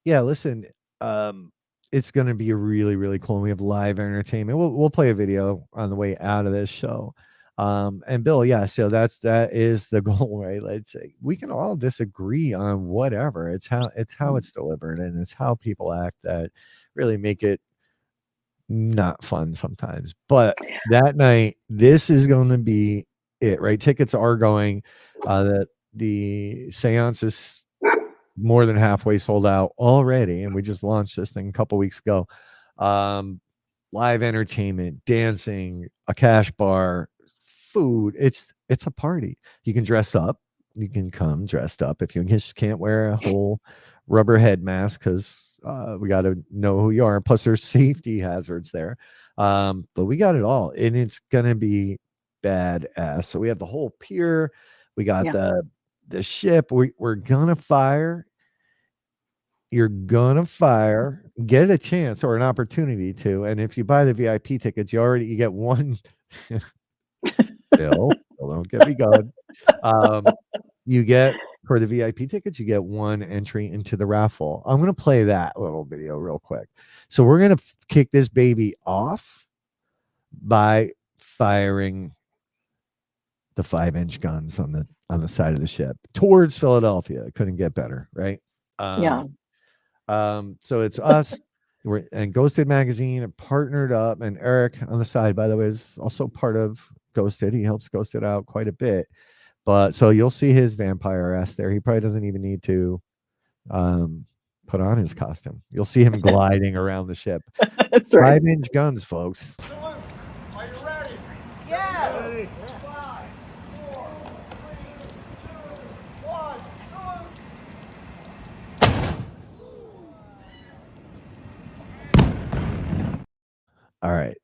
Yeah, listen, um, it's gonna be really, really cool. We have live entertainment. We'll play a video on the way out of this show. And Bill, yeah, so that is the goal, right? Let's say we can all disagree on whatever. It's how it's delivered and it's how people act that really make it not fun sometimes. But that night, this is gonna be it, right? Tickets are going. The seance is more than halfway sold out already, and we just launched this thing a couple weeks ago. Um, Live entertainment, dancing, a cash bar, food. It's a party. You can dress up. You can come dressed up if you just can't wear a whole rubber head mask because we got to know who you are. Plus, there's safety hazards there. But we got it all, and it's gonna be badass. So we have the whole pier. We got Yeah, the ship. We're gonna fire. You're gonna fire, get a chance or an opportunity to, and if you buy the VIP tickets, you get one. Bill, don't get me going. Um, you get for the VIP tickets, you get one entry into the raffle. I'm gonna play that little video real quick. So we're gonna kick this baby off by firing the 5-inch guns on the side of the ship towards Philadelphia. It couldn't get better, right? yeah, Um, so it's us. And Ghosted Magazine are partnered up, and Eric on the side, by the way, is also part of Ghosted. He helps Ghosted out quite a bit. But so you'll see his vampire ass there. He probably doesn't even need to um, put on his costume. You'll see him gliding around the ship. That's right. 5-inch guns, folks. Salute. Are you ready? Yeah. Ready. 5, 4, 3, 2, 1. Salute. All right.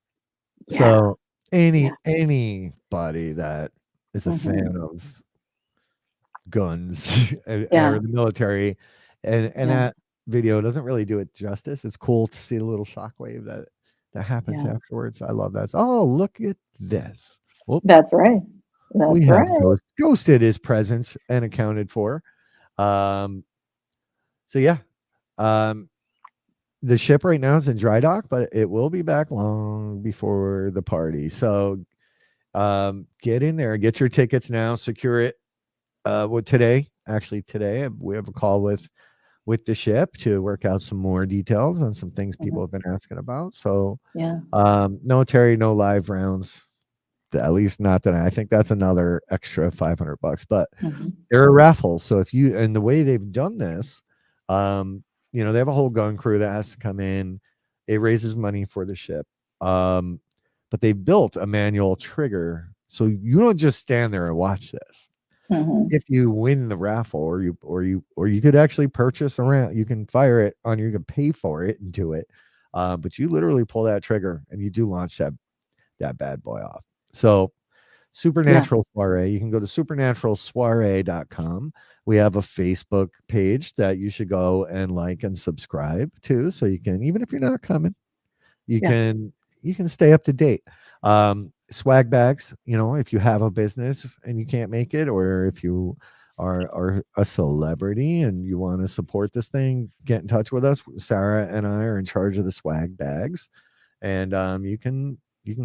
Yeah. So Yeah. anybody that is a Mhm. fan of guns Yeah. or the military, and Yeah. that video doesn't really do it justice. It's cool to see the little shockwave that happens Yeah. afterwards. I love that. Oh, look at this. Whoop. That's right. We That's have right. ghosted his presence and accounted for. Um, so yeah. Um, the ship right now is in dry dock, but it will be back long before the party. So get in there, get your tickets now, secure it. Today, actually today, we have a call with the ship to work out some more details on some things people Mhm. have been asking about. So Yeah. no Terry, no live rounds. At least not that I think that's another extra $500. But Mhm. there are raffles. So if you and the way they've done this, they have a whole gun crew that has to come in. It raises money for the ship. But they built a manual trigger. So you don't just stand there and watch this. Mhm. If you win the raffle, or you could actually purchase a round, you can fire it on, you can pay for it and do it. But you literally pull that trigger and you do launch that bad boy off. So Yeah. Supernatural Soiree. You can go to supernaturalsoiree.com. We have a Facebook page that you should go and like and subscribe to, so you can, even if you're not coming, you Yeah. can you can stay up to date. Swag bags, if you have a business and you can't make it, or if you are a celebrity and you want to support this thing, get in touch with us. Sarah and I are in charge of the swag bags, and you can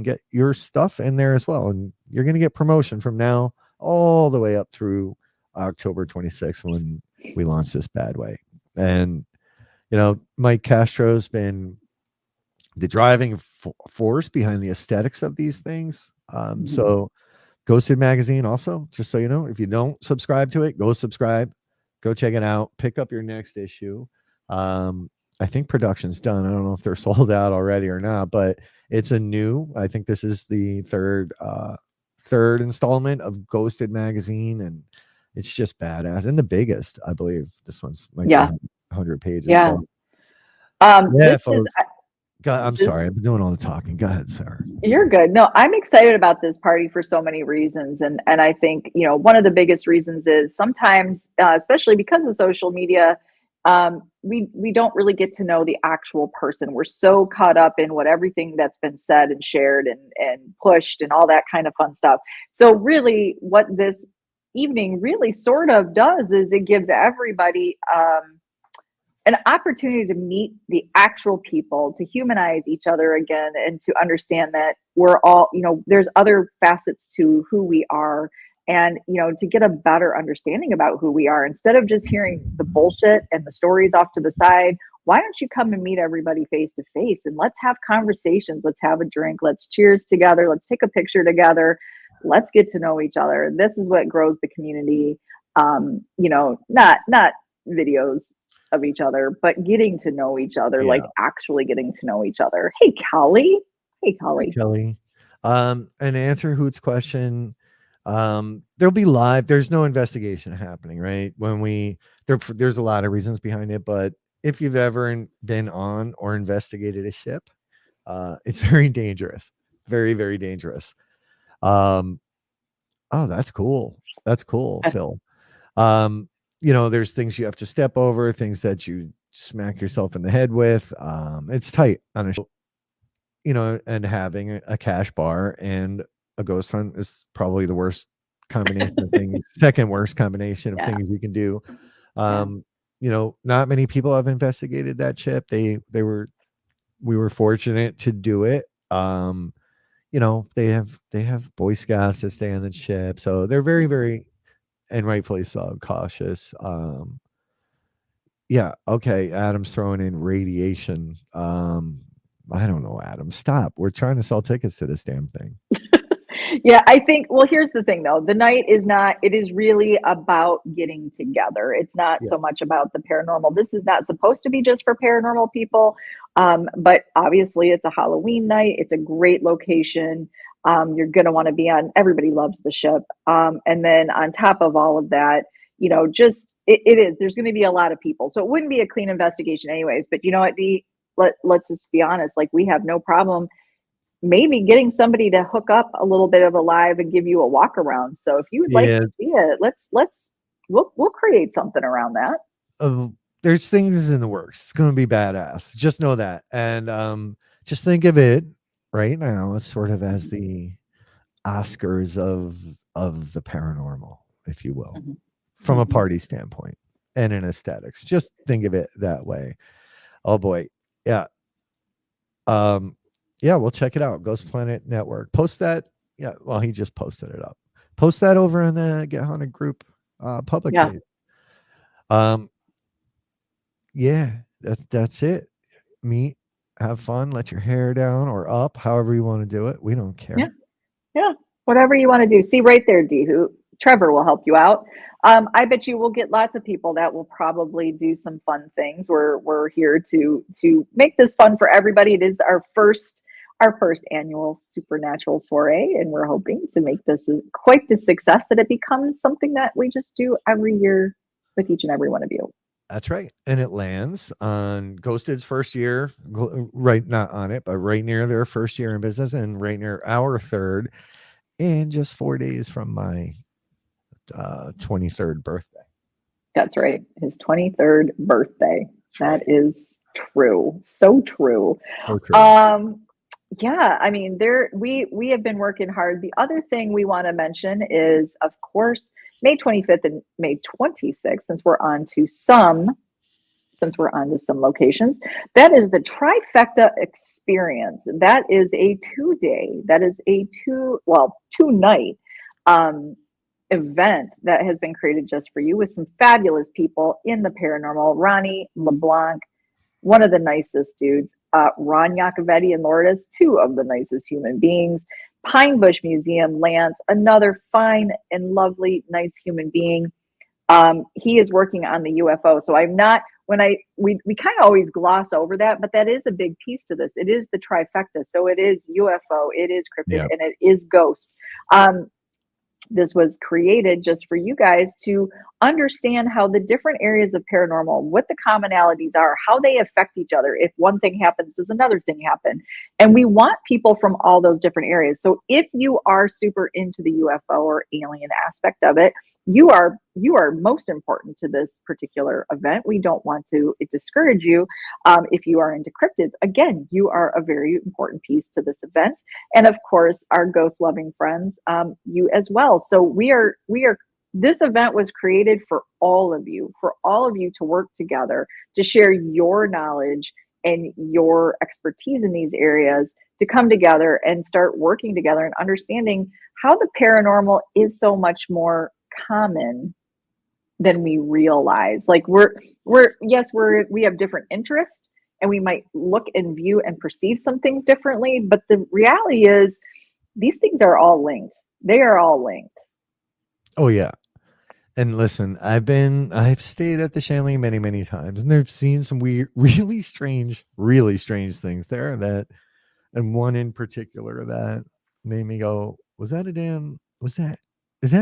get your stuff in there as well, and you're going to get promotion from now all the way up through October 26th when we launch this bad way. And Mike Castro's been the driving force behind the aesthetics of these things. Mhm. So Ghosted Magazine also, just so you know, if you don't subscribe to it, go subscribe, go check it out, pick up your next issue. um I think production's done. I don't know if they're sold out already or not, but I think this is the third installment of Ghosted Magazine, and it's just badass, and the biggest, I believe. This one's might be Yeah. 100 pages. Yeah. So yeah, This is folks. God, I'm this sorry. I've been doing all the talking. Go ahead, Sarah. You're good. No, I'm excited about this party for so many reasons, and I think one of the biggest reasons is sometimes, especially because of social media, we don't really get to know the actual person. We're so caught up in what everything that's been said and shared and pushed and all that kind of fun stuff. So really, what this evening really sort of does is it gives everybody. An opportunity to meet the actual people, to humanize each other again, and to understand that we're all, there's other facets to who we are, and, to get a better understanding about who we are instead of just hearing the bullshit and the stories off to the side. Why don't you come and meet everybody face to face and let's have conversations? Let's have a drink. Let's cheers together. Let's take a picture together. Let's get to know each other. This is what grows the community. Not videos of each other, but getting to know each other, like Yeah. actually getting to know each other. Hey, Kelly. Hey, Hi, Kelly. Kelly. And to answer Hoot's question, there'll be live. There's no investigation happening, right? There's a lot of reasons behind it, but if you've ever been on or investigated a ship, it's very dangerous, very, very dangerous. Um, oh, that's cool. That's cool, Bill. Um, there's things you have to step over, things that you smack yourself in the head with. It's tight on a ship, and having a cash bar and a ghost hunt is probably the worst combination of things, second worst combination of Yeah, things you can do. yeah, Not many people have investigated that ship. We were fortunate to do it. They have Boy Scouts that stay on the ship, so they're very, very, and rightfully so, cautious. Yeah, okay, Adam's throwing in radiation. I don't know, Adam, stop. We're trying to sell tickets to this damn thing. Yeah, I think, well, here's the thing though. The night is not, it is really about getting together. It's not Yeah. so much about the paranormal. This is not supposed to be just for paranormal people. But obviously it's a Halloween night. It's a great location. You're going to want to be on, everybody loves the ship. And then on top of all of that, just, it is, there's going to be a lot of people. So it wouldn't be a clean investigation anyways, but you know what, Dee? Let's just be honest. Like, we have no problem maybe getting somebody to hook up a little bit of a live and give you a walk around. So if you would like Yeah. to see it, we'll create something around that. There's things in the works. It's going to be badass. Just know that. And just think of it right now as sort of as the Oscars of the paranormal, if you will, Mhm. from a Mhm. party standpoint and in aesthetics. Just think of it that way. Oh boy. Yeah. Yeah, we'll check it out. Ghost Planet Network. Post that. Yeah, well, he just posted it up. Post that over in the Get Haunted group public Yeah. page. Yeah, that's it. Meet, have fun, let your hair down or up, however you want to do it. We don't Yeah. care. Yeah. Whatever you want to do. See right there, D, who Trevor will help you out. I bet you will get lots of people that will probably do some fun things. We're here to make this fun for everybody. It is our first annual supernatural soiree, and we're hoping to make this quite the success that it becomes something that we just do every year with each and every one of you. That's right. And it lands on Ghosted's first year, right, not on it, but right near their first year in business and right near our third, and just 4 days from my 23rd birthday. That's right. His 23rd birthday. That's That right. is true. So true. So true. Yeah, I mean, we have been working hard. The other thing we want to mention is, of course, May 25th and May 26th, since we're on to some locations, that is the trifecta experience. That is a 2-day, that is a 2-night event that has been created just for you with some fabulous people in the paranormal. Ronnie LeBlanc, one of the nicest dudes. Ron Iacovetti and Lourdes, two of the nicest human beings. Pine Bush Museum, Lance, another fine and lovely, nice human being. He is working on the UFO. So I'm not, we kind of always gloss over that, but that is a big piece to this. It is the trifecta. So it is UFO, it is cryptid, Yeah. and it is ghost. This was created just for you guys to understand how the different areas of paranormal, what the commonalities are, how they affect each other. If one thing happens, does another thing happen? And we want people from all those different areas. So if you are super into the UFO or alien aspect of it, you are most important to this particular event. We don't want to discourage you. If you are into cryptids, again, you are a very important piece to this event. And of course, our ghost loving friends, you as well. So we are this event was created for all of you to work together, to share your knowledge and your expertise in these areas, to come together and start working together and understanding how the paranormal is so much more common than we realize. Like we have different interests, and we might look and view and perceive some things differently, but the reality is these things are all linked. They are all linked. Oh yeah. And listen, I've stayed at the chalet many, many times, and they've seen some weird, really strange things there, and one in particular that made me go, is that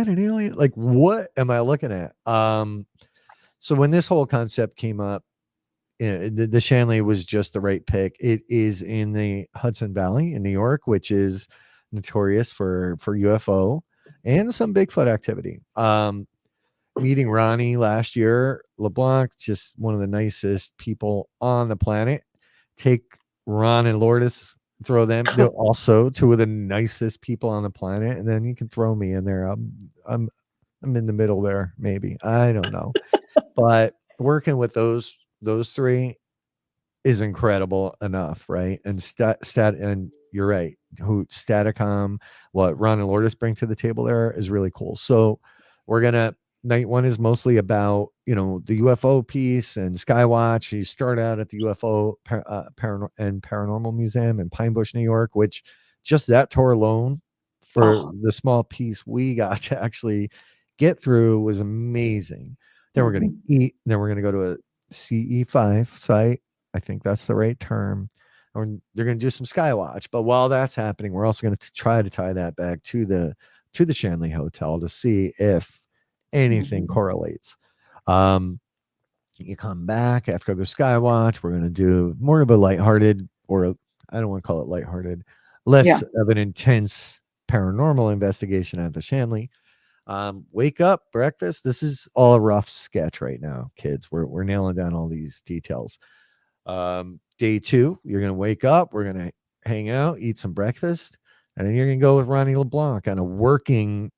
an alien? Like, what am I looking at? So when this whole concept came up, the chalet was just the right pick. It is in the Hudson Valley in New York, which is notorious for UFO and some Bigfoot activity. Meeting Ronnie last year, LeBlanc, just one of the nicest people on the planet. Take Ron and Lourdes, throw them. They're also two of the nicest people on the planet, and then you can throw me in there. I'm in the middle there, maybe. I don't know, but working with those three is incredible enough, right? And and you're right. Who Staticom, what Ron and Lourdes bring to the table there is really cool. So we're gonna night one is mostly about the UFO piece and Skywatch. You start out at the UFO Paranormal Museum in Pine Bush, New York, which just that tour alone, for Oh. the small piece we got to actually get through was amazing. Then we're going Mhm. to eat. Then we're going to go to a CE5 site. I think that's the right term. Or they're going to do some Skywatch. But while that's happening, we're also going to try to tie that back to the Shanley Hotel to see if anything Mhm. correlates. You come back after the Skywatch. We're going to do more of a lighthearted, or I don't want to call it lighthearted, Yeah. less of an intense paranormal investigation at the Shanley. Wake up, breakfast. This is all a rough sketch right now, kids. We're nailing down all these details. Day 2, you're gonna wake up. We're gonna hang out, eat some breakfast, and then you're gonna go with Ronnie LeBlanc on a working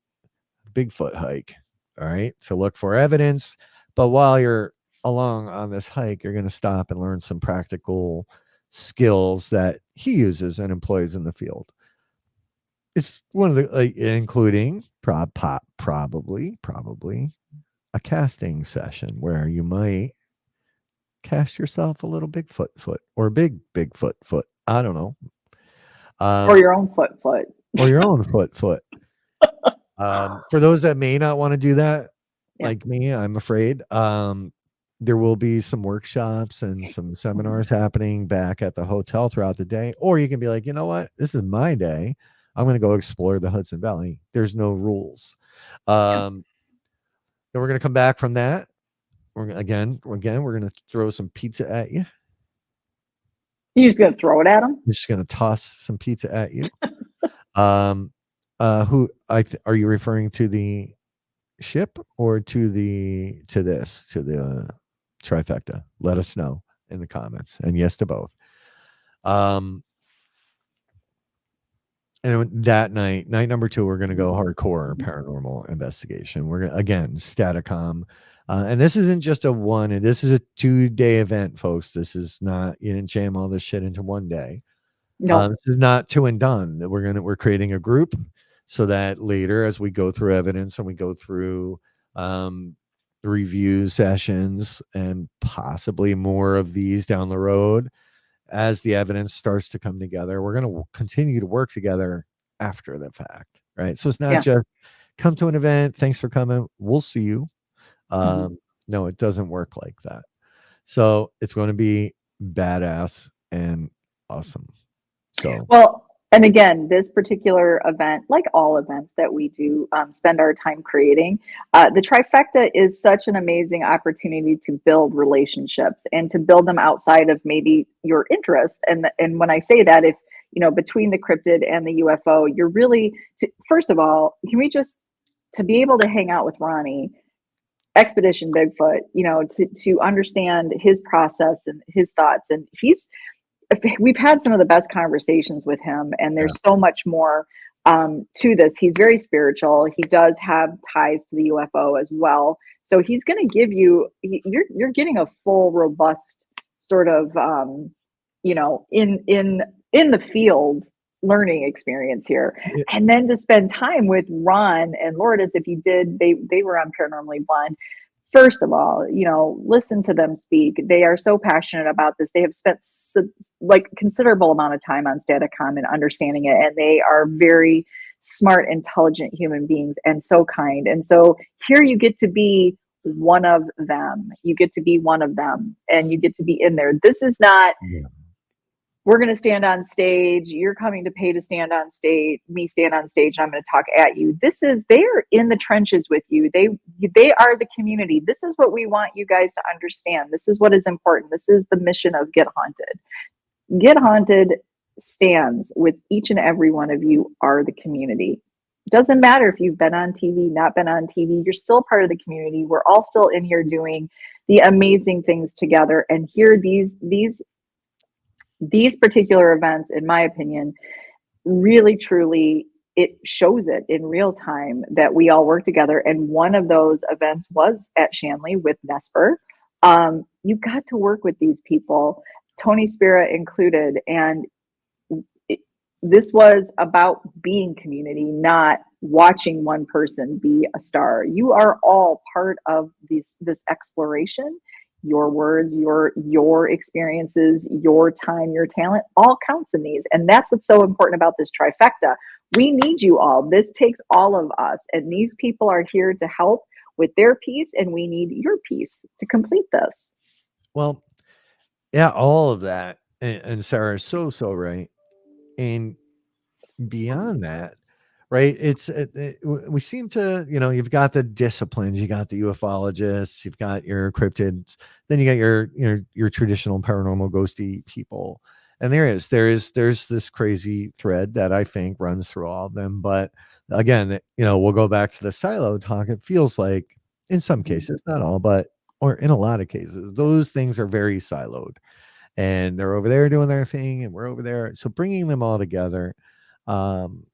Bigfoot hike. All right. So look for evidence, but while you're along on this hike, you're gonna stop and learn some practical skills that he uses and employs in the field. It's one of the including probably a casting session where you might cast yourself a little Bigfoot foot or Bigfoot foot. I don't know. Or Um, your own foot. or your own foot. For those that may not want to do that, Yeah. like me, I'm afraid. There will be some workshops and some seminars happening back at the hotel throughout the day. Or you can be like, you know what? This is my day. I'm going to go explore the Hudson Valley. There's no rules. Yeah. Then we're going to come back from that. We're going to throw some pizza at you. You're just gonna throw it at them? I'm just going to toss some pizza at you. Are you referring to the ship or to the trifecta? Let us know in the comments, and yes to both. And that night number 2, we're going to go hardcore paranormal investigation. We're going to, again, Staticom. And this isn't just this is a 2-day event, folks. This is not, you didn't jam all this shit into one day. No. This is not 2 and done. We're creating a group so that later, as we go through evidence and we go through review sessions and possibly more of these down the road, as the evidence starts to come together, we're going to continue to work together after the fact, right? So it's not Yeah. just come to an event, thanks for coming, we'll see you. Mhm. No, it doesn't work like that. So it's going to be badass and awesome. So Well, and again, this particular event, like all events that we do spend our time creating, the trifecta is such an amazing opportunity to build relationships and to build them outside of maybe your interest. And when I say that, if between the cryptid and the UFO, you're really first of all, can we just to be able to hang out with Ronnie, Expedition Bigfoot, to understand his process and his thoughts, and we've had some of the best conversations with him, and yeah, there's so much more to this. He's very spiritual. He does have ties to the UFO as well, so he's going to give you're getting a full, robust sort of in the field learning experience here. it, And then to spend time with Ron and Lourdes, if you did, they were on Paranormally Blind. First of all, listen to them speak. They are so passionate about this. They have spent considerable amount of time on Staticom and understanding it, and they are very smart, intelligent human beings and so kind. And so here you get to be one of them. You get to be one of them, and you get to be in there. This is not yeah. we're going to stand on stage. You're coming to pay to stand on stage, me stand on stage, and I'm going to talk at you. They're in the trenches with you. They are the community. This is what we want you guys to understand. This is what is important. This is the mission of Get Haunted. Get Haunted stands with each and every one of you are the community. Doesn't matter if you've been on TV, not been on TV, you're still part of the community. We're all still in here doing the amazing things together. And here these particular events, in my opinion, really truly it shows it in real time that we all work together. And one of those events was at Shanley with Nesper. You got to work with these people, Tony Spira included, and this was about being community, not watching one person be a star. You are all part of this exploration, your words, your experiences, your time, your talent all counts in these. And that's what's so important about this trifecta. We need you all. This takes all of us. And these people are here to help with their piece, and we need your piece to complete this. Well, yeah, all of that. And Sarah is so right. And beyond that, right? We seem to, you've got the disciplines, you got the ufologists, you've got your cryptids, then you got your traditional paranormal ghosty people, and there's this crazy thread that I think runs through all of them. But again, we'll go back to the silo talk. It feels like in some cases, not all, but or in a lot of cases, those things are very siloed, and they're over there doing their thing, and we're over there. So bringing them all together, um,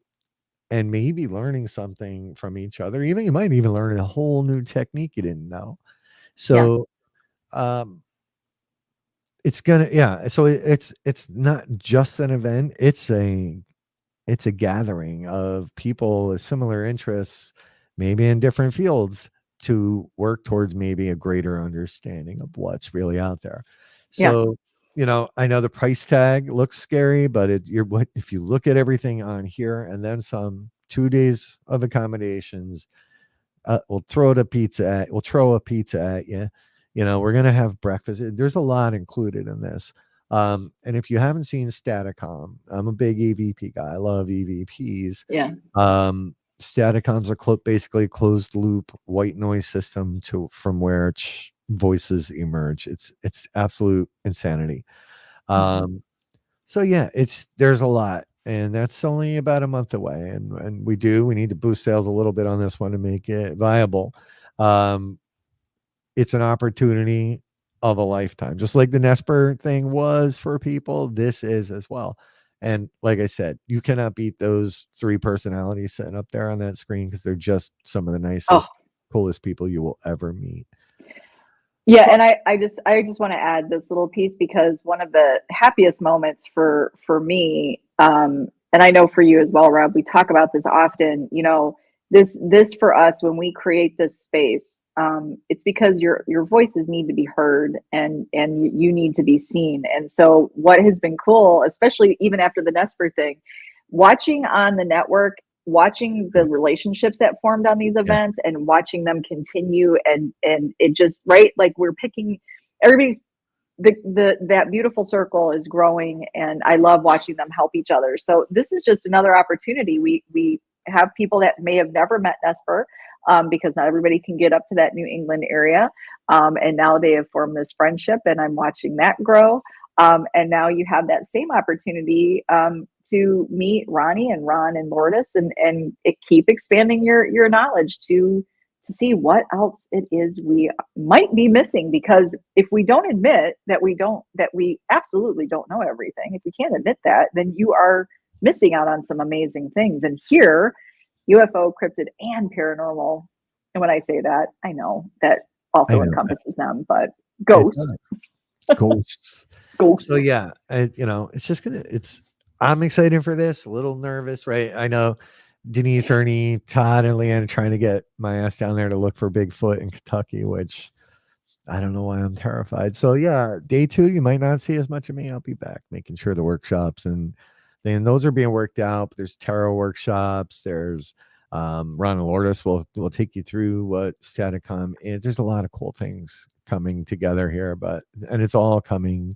and maybe learning something from each other. Even you might even learn a whole new technique you didn't know. Yeah. So um it's gonna yeah. So it's not just an event. It's a gathering of people with similar interests, maybe in different fields, to work towards maybe a greater understanding of what's really out there. Yeah. So, I know the price tag looks scary, but what if you look at everything on here and then some, 2 days of accommodations, we'll throw a pizza at you. We're gonna have breakfast. There's a lot included in this. And if you haven't seen Staticom, I'm a big EVP guy. I love EVPs. Yeah. Staticom's basically a closed loop white noise system from where voices emerge. It's absolute insanity. Um, so yeah, there's a lot, and that's only about a month away, and we need to boost sales a little bit on this one to make it viable. Um, it's an opportunity of a lifetime, just like the Nesper thing was for people. This is as well. And like I said, you cannot beat those three personalities sitting up there on that screen, because they're just some of the Oh, nicest, coolest people you will ever meet. yeah, and I just want to add this little piece, because one of the happiest moments for me, and I know for you as well, Rob, we talk about this often. This for us, when we create this space, it's because your voices need to be heard, and you need to be seen. And so what has been cool, especially even after the Nesper thing, watching on the network, watching the relationships that formed on these Yeah. events and watching them continue, and it just, right, like we're picking everybody's, that beautiful circle is growing, and I love watching them help each other. So this is just another opportunity. We have people that may have never met Nesper, because not everybody can get up to that New England area, and now they have formed this friendship, and I'm watching that grow. And now you have that same opportunity, to meet Ronnie and Ron and Lourdes, and keep expanding your knowledge to see what else it is we might be missing. Because if we don't admit that we absolutely don't know everything, if we can't admit that, then you are missing out on some amazing things. And here, UFO, cryptid, and paranormal. And when I say that, I know that I also know. encompasses them, but It ghost, does. Ghosts. ghost. So yeah, it's just I'm excited for this, a little nervous, right? I know Denise, Ernie, Todd, and Leanne are trying to get my ass down there to look for Bigfoot in Kentucky, which I don't know why I'm terrified. So yeah, day 2, you might not see as much of me. I'll be back making sure the workshops, and then those are being worked out. But there's tarot workshops. There's Ron and Lourdes will take you through what Staticom is. There's a lot of cool things coming together here, and it's all coming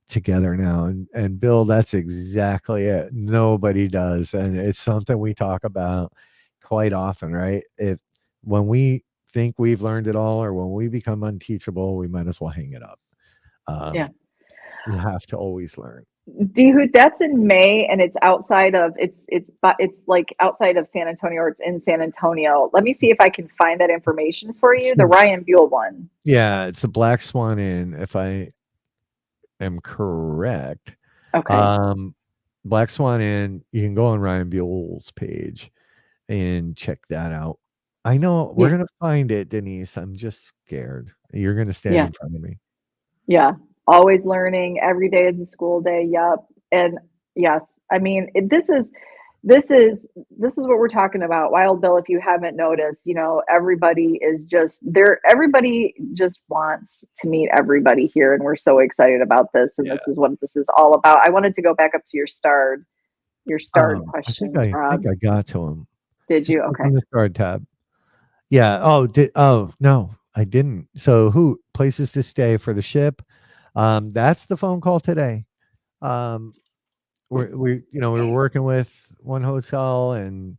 together now. And Bill, that's exactly it. Nobody does, and it's something we talk about quite often, right? When we think we've learned it all, or when we become unteachable, we might as well hang it up. Yeah. You have to always learn. Hoot, that's in May, and it's outside of it's like outside of San Antonio, or it's in San Antonio. Let me see if I can find that information for you. The Ryan Buell one. Yeah, it's the Black Swan Inn, if I am correct. Okay. Black Swan Inn, you can go on Ryan Buell's page and check that out. I know we're Yeah. gonna find it, Denise. I'm just scared. You're gonna stand Yeah. in front of me. Yeah. Always learning. Every day is a school day. Yep. And yes, I mean, this is this is what we're talking about. Wild Bill, if you haven't noticed, everybody is just there. Everybody just wants to meet everybody here, and we're so excited about this. And Yeah. this is what this is all about. I wanted to go back up to your starred I think questions, I Rob. think I got to them. Did Just you? click Okay. on the start tab. Yeah. Oh no, I didn't. So who places to stay for the ship? That's the phone call today. Um, we were working with one hotel, and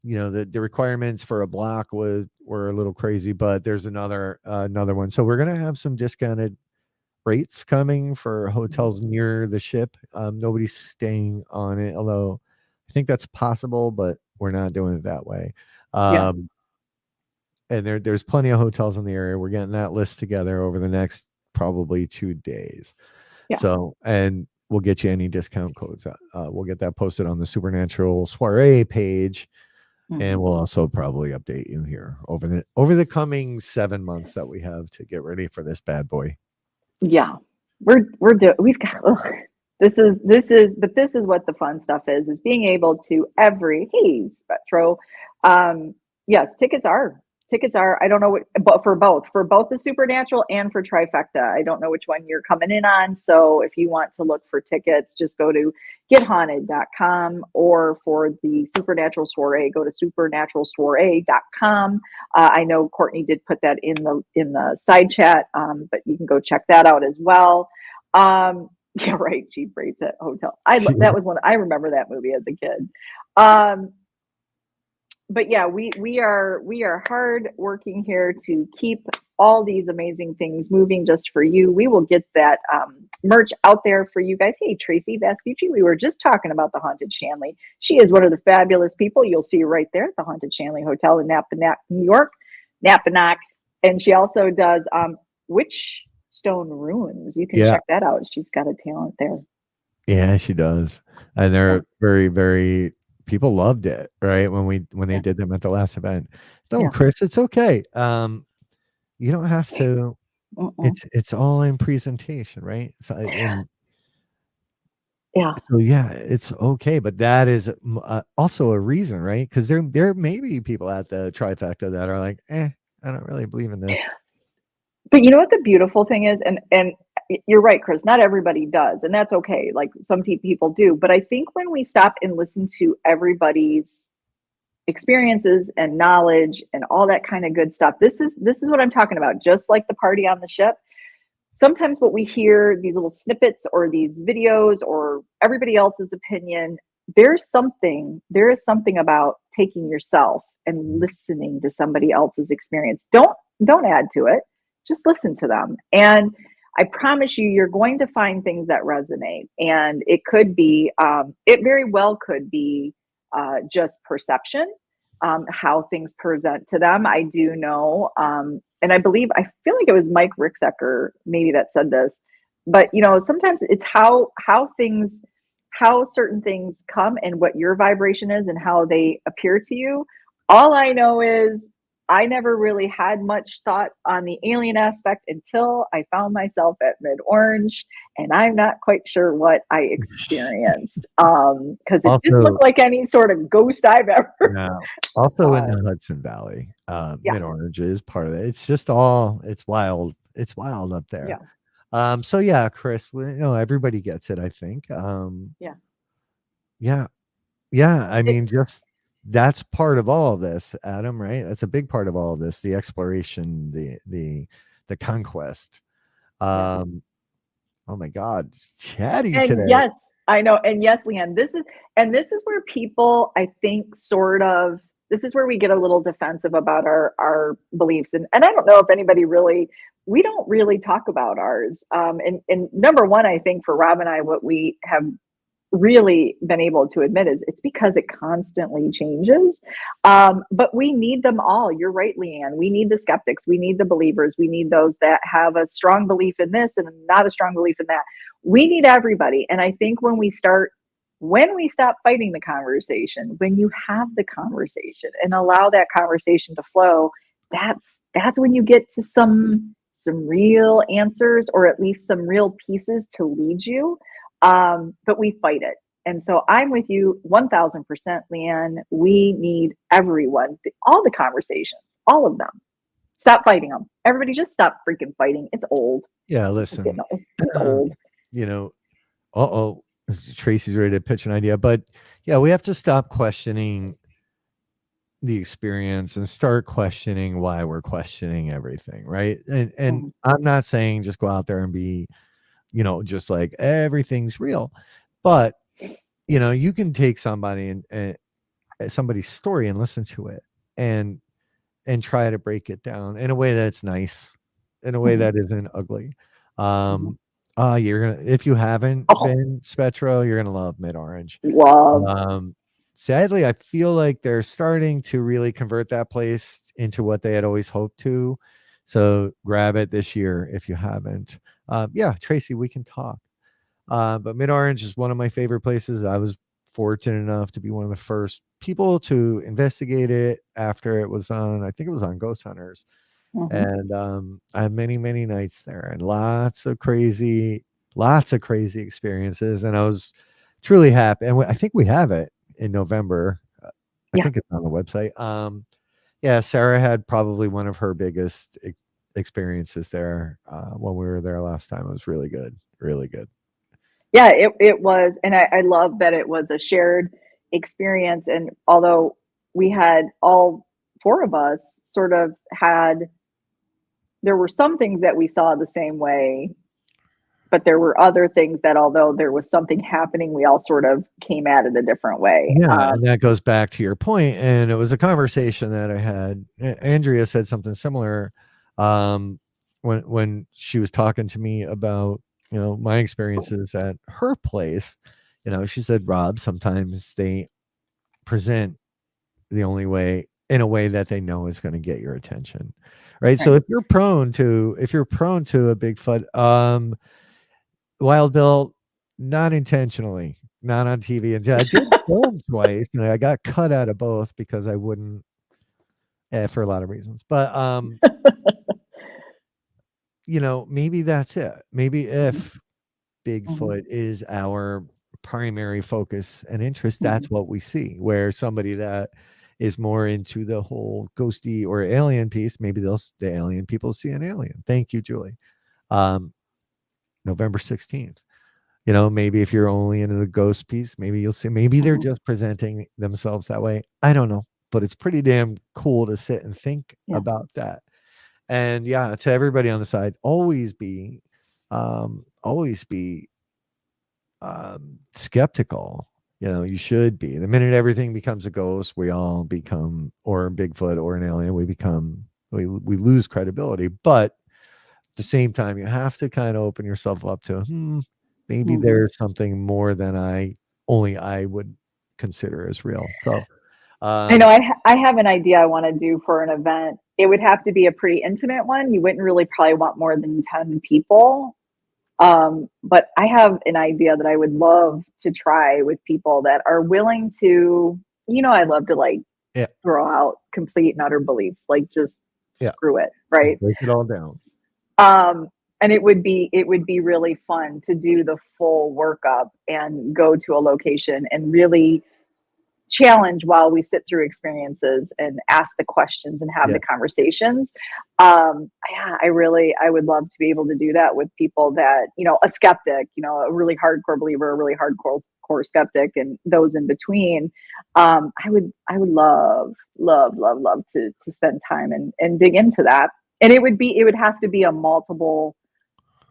the requirements for a block were a little crazy, but there's another one. So we're gonna have some discounted rates coming for hotels near the ship. Nobody's staying on it, although I think that's possible, but we're not doing it that way. Yeah. And there's plenty of hotels in the area. We're getting that list together over the next probably 2 days. Yeah. So, and we'll get you any discount codes. We'll get that posted on the Supernatural Soiree page, and we'll also probably update you here over the coming 7 months that we have to get ready for this bad boy. Yeah. We've got, this is what the fun stuff is being able to hey, Spectro. Yes, tickets are, I don't know what, but for both the Supernatural and for Trifecta. I don't know which one you're coming in on. So if you want to look for tickets, just go to gethaunted.com, or for the Supernatural Soiree, go to supernaturalsoiree.com. I know Courtney did put that in the side chat, but you can go check that out as well. Yeah, right. Cheap rates at hotel. That was one. I remember that movie as a kid. But yeah, we are hard working here to keep all these amazing things moving just for you. We will get that merch out there for you guys. Hey, Tracy Vespucci, we were just talking about the Haunted Shanley. She is one of the fabulous people you'll see right there at the Haunted Shanley Hotel in Napanoch, New York, Napanoch. And she also does Witch Stone Ruins. You can check that out. She's got a talent there. Yeah, she does. And they're very, very, people loved it, right? When they did them at the last event. No, Chris, it's okay. You don't have to. It's all in presentation, right? So, so it's okay, but that is also a reason, right? Because there may be people at the Trifecta that are like, I don't really believe in this. But you know what the beautiful thing is, and you're right, Chris, not everybody does, and that's okay. Like some people do, but I think when we stop and listen to everybody's experiences and knowledge and all that kind of good stuff, this is what I'm talking about. Just like the party on the ship, sometimes what we hear, these little snippets or these videos or everybody else's opinion, there is something about taking yourself and listening to somebody else's experience. Don't add to it. Just listen to them. And I promise you're going to find things that resonate. And it could be, it very well could be just perception, how things present to them. I do know, and I feel like it was Mike Ricksecker maybe that said this, but sometimes it's how certain things come and what your vibration is and how they appear to you. All I know is I never really had much thought on the alien aspect until I found myself at Mid Orange, and I'm not quite sure what I experienced because it didn't look like any sort of ghost I've ever. No. Also in the Hudson Valley, Mid Orange is part of it. It's just it's wild. It's wild up there. Yeah. So yeah, Chris, everybody gets it, I think. Yeah. I mean, just that's part of all of this, Adam, right? That's a big part of all of this, the exploration, the conquest. Oh my God, it's chatty and today. Yes, I know. And yes, Leanne, this is where people, I think, this is where we get a little defensive about our beliefs. And I don't know if anybody we don't really talk about ours. And number one, I think for Rob and I, what we have really been able to admit is it's because it constantly changes. But we need them all. You're right, Leanne. We need the skeptics. We need the believers. We need those that have a strong belief in this and not a strong belief in that. We need everybody. And I think when we stop fighting the conversation, when you have the conversation and allow that conversation to flow, that's when you get to some real answers, or at least some real pieces to lead you. But we fight it. And so I'm with you 1000%, Leanne. We need everyone, all the conversations, all of them. Stop fighting them. Everybody just stop freaking fighting. It's old. Yeah, It's getting listen, old. It's old. you know, Tracy's ready to pitch an idea, but yeah, we have to stop questioning the experience and start questioning why we're questioning everything, right? And Mhm. I'm not saying just go out there and be, just like everything's real, but you can take somebody and somebody's story and listen to it and try to break it down in a way that's nice, in a way Mhm. that isn't ugly. Mhm. Um, you're gonna if you haven't Oh, been Spetro, you're gonna love Mid Orange. love. Um, Sadly, I feel like they're starting to really convert that place into what they had always hoped to. So grab it this year if you haven't. Yeah, Tracy, we can talk. But Mid Orange is one of my favorite places. I was fortunate enough to be one of the first people to investigate it after it was on, I think it was on Ghost Hunters. Mhm. And I had many, many nights there and lots of crazy experiences. And I was truly happy. And I think we have it in November. I Yeah. think it's on the website. Yeah, Sarah had probably one of her biggest experiences there when we were there last time. It was really good, really good. Yeah, it was. And I love that it was a shared experience. And although we had all four of us sort of had, there were some things that we saw the same way, but there were other things that although there was something happening, we all sort of came at it a different way. Yeah, and that goes back to your point, and it was a conversation that I had. Andrea said something similar when she was talking to me about my experiences at her place. She said, Rob, sometimes they present the only way in a way that they know is going to get your attention, right? So Right. if you're prone to a Bigfoot, Wild Bill, not intentionally, not on TV. And I did film twice, and I got cut out of both because I wouldn't, for a lot of reasons. But maybe that's it. Maybe Mhm. if Mhm. Bigfoot is our primary focus and interest, Mhm. that's what we see. Where somebody that is more into the whole ghosty or alien piece, maybe the alien people see an alien. Thank you, Julie. Um, November 16th. Maybe if you're only into the ghost piece, maybe you'll see, maybe they're Mhm. just presenting themselves that way. I don't know, but it's pretty damn cool to sit and think Yeah. about that. And yeah, to everybody on the side, always be skeptical. You should be. The minute everything becomes a ghost, we all become, or Bigfoot or an alien, we lose credibility. But at the same time, you have to kind of open yourself up to, maybe Mhm. there's something more than only I would consider as real. So, I know um, I have an idea I want to do for an event. It would have to be a pretty intimate one. You wouldn't really probably want more than 10 people. But I have an idea that I would love to try with people that are willing to, I love to like yeah, throw out complete and utter beliefs, like just yeah, screw it, just right? break it all down. And it would be really fun to do the full workup and go to a location and really challenge while we sit through experiences and ask the questions and have Yeah, the conversations. Yeah, I would love to be able to do that with people that, a skeptic, a really hardcore believer, a really hardcore core skeptic, and those in between. I would love to spend time and dig into that. And it would have to be a multiple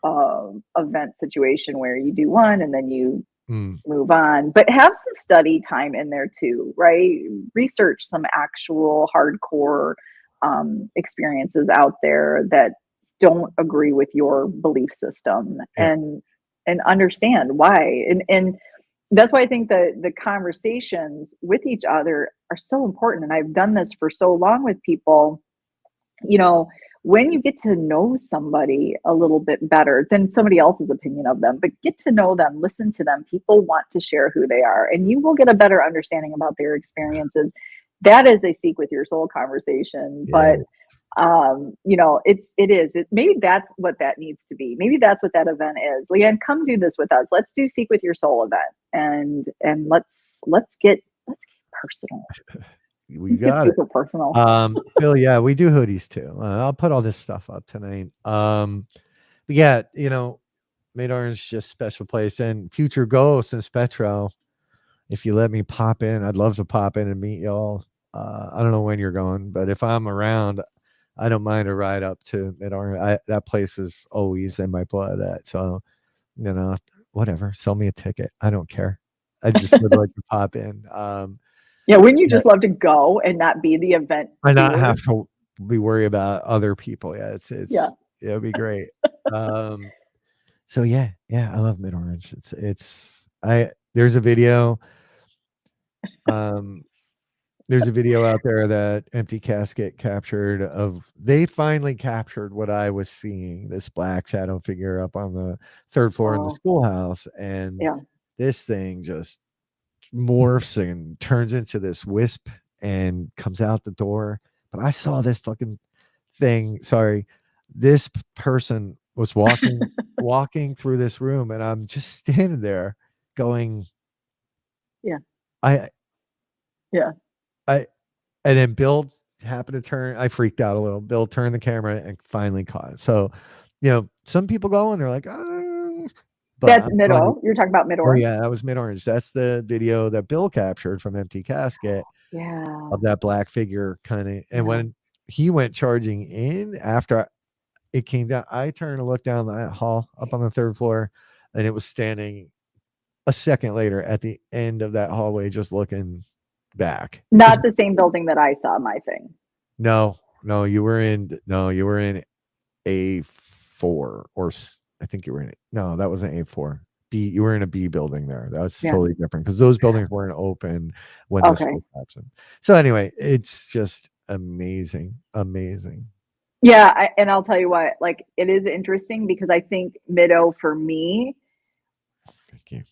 event situation where you do one and then you mm, move on, but have some study time in there too, right? Research some actual hardcore experiences out there that don't agree with your belief system, yeah, and understand why. And that's why I think the conversations with each other are so important. And I've done this for so long with people, you know, when you get to know somebody a little bit better than somebody else's opinion of them, but get to know them, listen to them, people want to share who they are, and you will get a better understanding about their experiences. That is a seek with your soul conversation. yeah. But You know, maybe that's what that needs to be. Maybe that's what that event is. Leanne, come do this with us. Let's do Seek with Your Soul event, and let's get personal. We Let's get got it. super personal. Phil, yeah, we do hoodies too. I'll put all this stuff up tonight. But yeah, you know, Mid Orange just special place, and future ghosts and Spetro. If you let me pop in, I'd love to pop in and meet y'all. I don't know when you're going, but if I'm around, I don't mind a ride up to Mid Orange. That place is always in my blood. So, you know, whatever. Sell me a ticket. I don't care. I just would like to pop in. Yeah, wouldn't you just love to go and not be the event? I not have to be worried about other people. Yeah, Yeah. It'll be great. So yeah, I love Mid Orange. There's a video. There's a video out there that Empty Casket captured they finally captured what I was seeing, this black shadow figure up on the third floor in the schoolhouse. And this thing just morphs and turns into this wisp and comes out the door. But I saw this fucking thing. Sorry. This person was walking through this room, and I'm just standing there going, and then Bill happened to turn. I freaked out a little. Bill turned the camera and finally caught it. So, you know, some people go and they're like, but that's Mid-O. You're talking about Mid Orange. Oh yeah, that was Mid Orange. That's the video that Bill captured from Empty Casket. Of that black figure kind of. And when he went charging in after it came down, I turned to look down the hall up on the third floor, and it was standing a second later at the end of that hallway, just looking back. Not the same building that I saw my thing. No, you were in A4, or I think you were in no, that wasn't A4. B, you were in a B building there. That was totally different because those buildings weren't open when this was happening. So anyway, it's just amazing. Yeah, and I'll tell you what, like, it is interesting because I think Mid-O for me, thank you,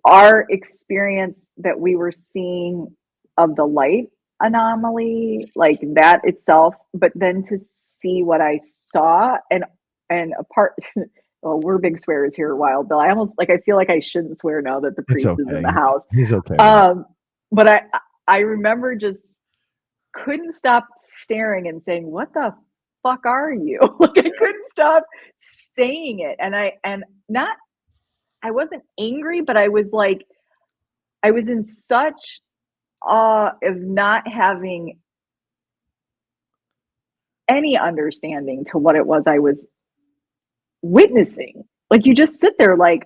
our experience that we were seeing of the light anomaly, like that itself, but then to see what I saw and apart. Well, we're big swearers here, Wild Bill. I feel like I shouldn't swear now that the priest is in the house. He's okay. But I remember just couldn't stop staring and saying, "What the fuck are you?" Like, I couldn't stop saying it, and I wasn't angry, but I was in such awe of not having any understanding to what it was I was witnessing. Like, you just sit there, like,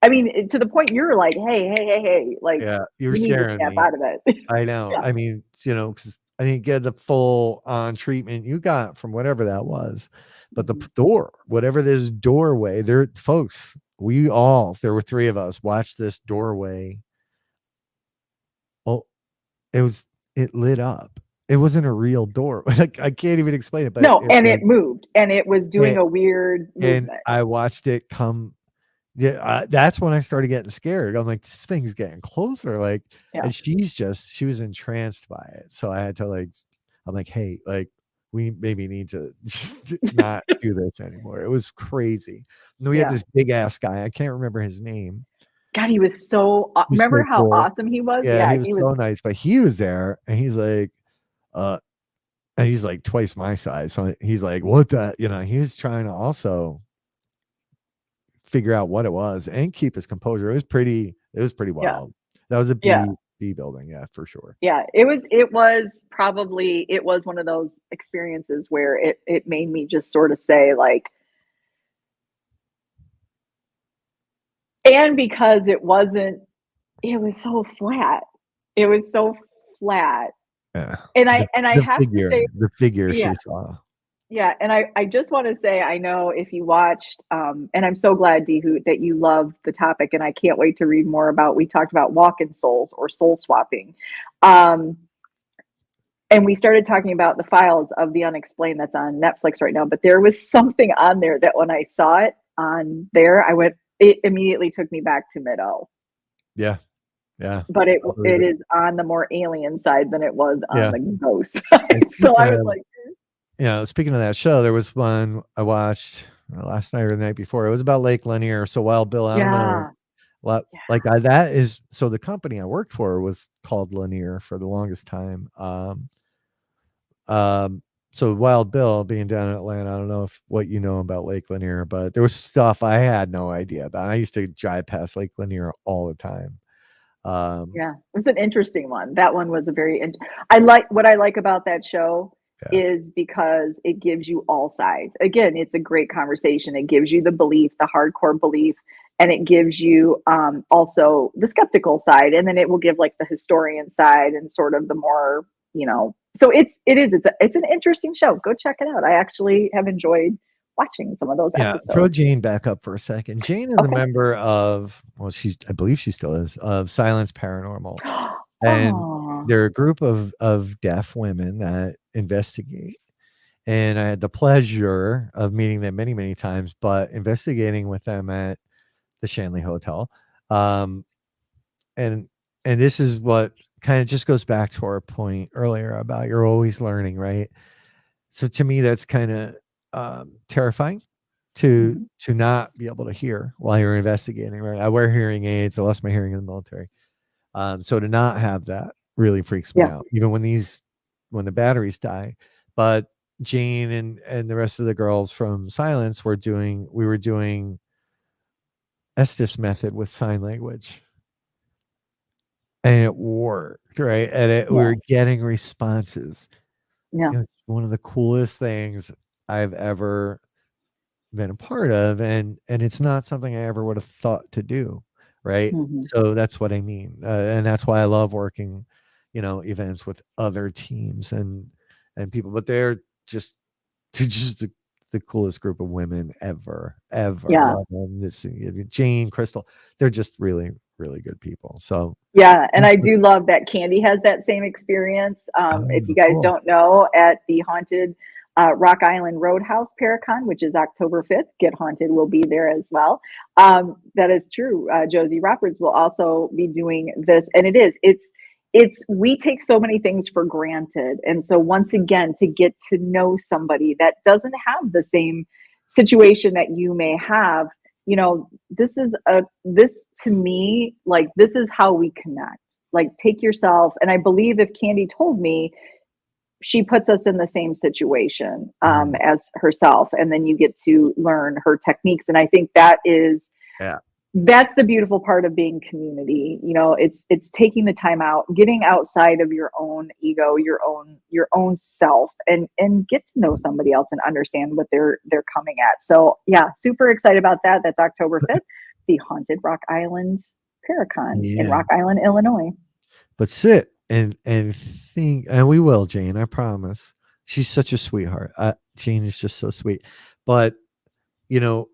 I mean, to the point you're like, hey, like, you were need to snap out of it. I know. I mean, you know, because I didn't get the full on treatment you got from whatever that was, but the door, whatever this doorway there, folks, there were three of us, watched this doorway. Oh, it lit up. It wasn't a real door. Like, I can't even explain it, but it moved, and it was doing a weird movement. And I watched it come. Yeah, that's when I started getting scared. I'm like, this thing's getting closer. Like, and she was entranced by it. So I had to I'm like, hey, like, we maybe need to just not do this anymore. It was crazy. And we had this big ass guy. I can't remember his name. God, he was so. Remember how awesome he was? Yeah, he was so nice. But he was there, and he's like, and he's like twice my size. So he's like, what the, you know, he was trying to also figure out what it was and keep his composure. It was pretty wild. That was a B building. Yeah, for sure. Yeah, it was one of those experiences where it made me just sort of say, like, and because it was so flat. It was so flat. Yeah. And I have to say the figure she saw. Yeah. And I just want to say, I know if you watched, and I'm so glad, Dehu, that you love the topic, and I can't wait to read more about, we talked about walk-in souls or soul swapping. And we started talking about the Files of the Unexplained that's on Netflix right now, but there was something on there that when I saw it on there, it immediately took me back to Mid-O. Yeah. Yeah. But it is on the more alien side than it was on the ghost side. So I was like, speaking of that show, there was one I watched last night or the night before. It was about Lake Lanier. So Wild Bill, I don't know. Yeah. Yeah. That is, so the company I worked for was called Lanier for the longest time. Um, so Wild Bill being down in Atlanta, I don't know if what you know about Lake Lanier, but there was stuff I had no idea about. I used to drive past Lake Lanier all the time. Yeah, it was an interesting one. That one was a very I like what I like about that show Yeah, is because it gives you all sides. Again, it's a great conversation. It gives you the belief, the hardcore belief, and it gives you also the skeptical side, and then it will give like the historian side and sort of the more, so it's an interesting show. Go check it out. I actually have enjoyed watching some of those yeah. Throw episodes. Jane back up for a second. Jane is a Okay. member of, well, I believe she still is, of Silence Paranormal, and Oh, they're a group of deaf women that investigate. And I had the pleasure of meeting them many, many times, but investigating with them at the Shanley Hotel. Um, and this is what kind of just goes back to our point earlier about you're always learning, right? So to me, that's kind of terrifying mhm. to not be able to hear while you're investigating, right? I wear hearing aids. I lost my hearing in the military. So to not have that really freaks me Yeah. out, even when the batteries die. But Jane and the rest of the girls from Silence we were doing Estes method with sign language, and it worked, right? And we Yeah. were getting responses. Yeah. It was one of the coolest things I've ever been a part of, and it's not something I ever would have thought to do, right? Mhm. So that's what I mean, and that's why I love working, events with other teams and people. But they're just the coolest group of women ever. Yeah. Love them. This Jane, Crystal, they're just really really good people. So Yeah, and thanks I for- do love that Candy has that same experience. If you oh, guys cool. don't know, at the haunted Rock Island Roadhouse Paracon, which is October 5th, Get Haunted will be there as well. That is true. Josie Roberts will also be doing this, and we take so many things for granted, and so once again, to get to know somebody that doesn't have the same situation that you may have, this to me, like, this is how we connect. Like, take yourself, and I believe if Candy told me, she puts us in the same situation Mhm. as herself, and then you get to learn her techniques, and I think Yeah, that's the beautiful part of being community. It's taking the time out, getting outside of your own ego, your own self, and get to know somebody else and understand what they're coming at. So yeah, super excited about that. That's October 5th, the Haunted Rock Island Paracon in yeah. Rock Island, Illinois. But sit and think, and we will, Jane. I promise. She's such a sweetheart. Jane is just so sweet. But you know,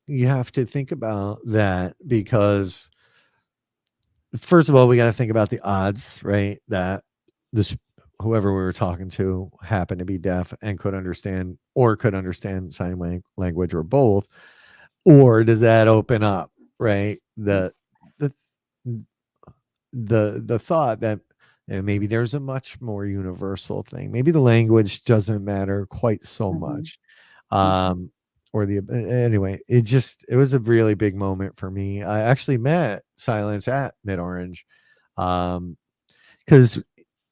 you have to think about that because first of all, we got to think about the odds, right? That this whoever we were talking to happened to be deaf and could understand sign language or both, or does that open up, right? The the thought that maybe there's a much more universal thing. Maybe the language doesn't matter quite so Mhm, much. mhm. Um, or anyway, it was a really big moment for me. I actually met Silence at Mid Orange, because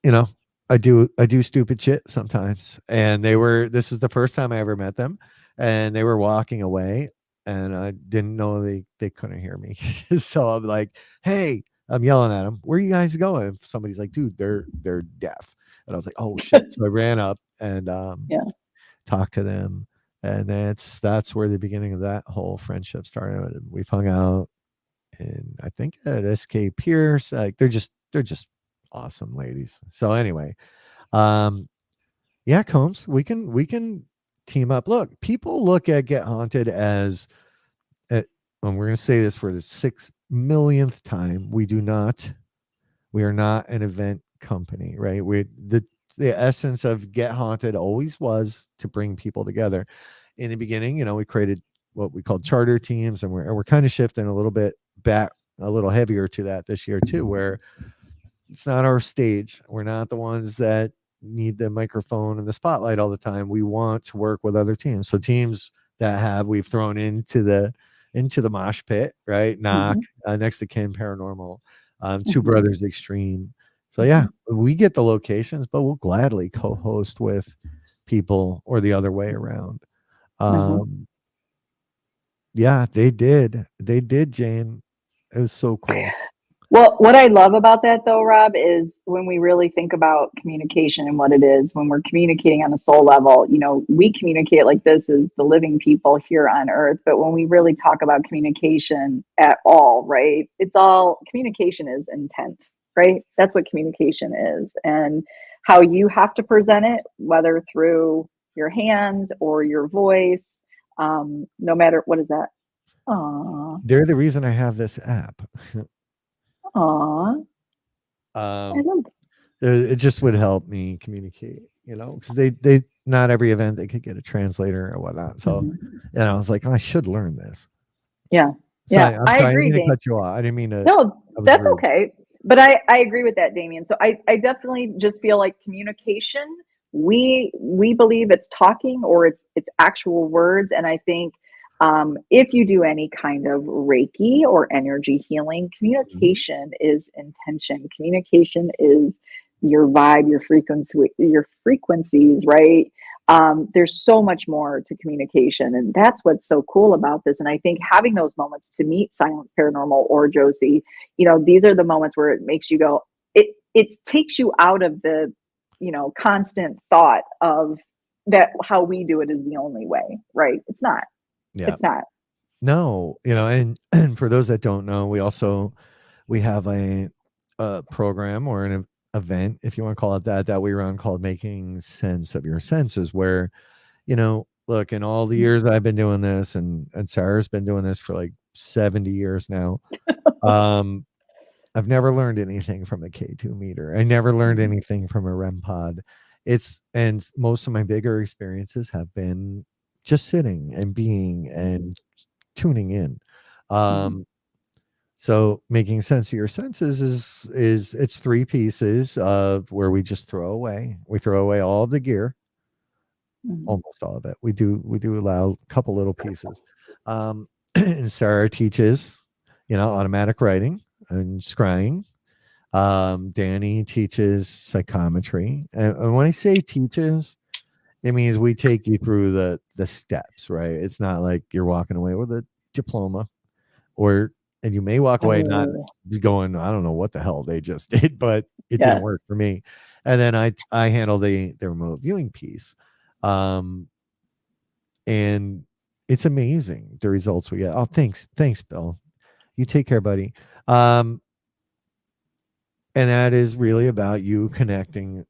you know I do stupid shit sometimes, and this is the first time I ever met them, and they were walking away, and I didn't know they couldn't hear me. So I'm like, hey, I'm yelling at them, where are you guys going? Somebody's like, dude, they're deaf. And I was like, oh shit. So I ran up and Yeah. talked to them, and that's where the beginning of that whole friendship started. And we've hung out, and I think at SK Pierce, like they're just awesome ladies. So anyway, um, yeah, Combs, we can team up. Look, people look at Get Haunted as, and we're gonna say this for the 6 millionth time. We are not an event company, right? The essence of Get Haunted always was to bring people together. In the beginning, we created what we called charter teams, and we're kind of shifting a little bit back, a little heavier to that this year too, where it's not our stage. We're not the ones that need the microphone and the spotlight all the time. We want to work with other teams. So teams that we've thrown into the mosh pit, right? Knock, next to Ken Paranormal, Two Brothers Extreme. So yeah, we get the locations, but we'll gladly co-host with people or the other way around. Yeah, they did, Jane. It was so cool. Well, what I love about that though, Rob, is when we really think about communication and what it is, when we're communicating on a soul level, you know, we communicate like this as the living people here on earth. But when we really talk about communication at all, right, it's all communication is intent, right? That's what communication is. And how you have to present it, whether through your hands or your voice, no matter what is that? Aw, They're the reason I have this app. aw. I love It just would help me communicate, you know, because they not every event they could get a translator or whatnot. So, I was like, I should learn this. Yeah. So Yeah. I'm I sorry, I agree, didn't mean to Dane. cut you off. I didn't mean to. No, I was that's rude. okay. But I agree with that, Damien. So I definitely just feel like communication, we believe it's talking or it's actual words. And I think if you do any kind of Reiki or energy healing, communication is intention. Communication is your vibe, your frequencies, right? There's so much more to communication, and that's what's so cool about this. And I think having those moments to meet Silence Paranormal or Josie, you know, these are the moments where it makes you go, it takes you out of the, you know, constant thought of that how we do it is the only way, right? It's not. Yeah. It's not. No, you know, and for those that don't know, we have a program or an event, if you want to call it that we run called Making Sense of Your Senses, where, you know, look, in all the years I've been doing this, and Sarah's been doing this for like 70 years now, I've never learned anything from a K2 meter. I never learned anything from a REM pod. And most of my bigger experiences have been just sitting and being and tuning in. So making sense of your senses is it's three pieces of where we just throw away. We throw away all of the gear, almost all of it. We do allow a couple little pieces. And Sarah teaches, you know, automatic writing and scrying. Danny teaches psychometry. And when I say teaches, it means we take you through the steps, right? It's not like you're walking away with a diploma, and you may walk away not going, I don't know what the hell they just did, but it didn't work for me. And then I handle the remote viewing piece. And it's amazing the results we get. Oh, thanks, Bill. You take care, buddy. And that is really about you connecting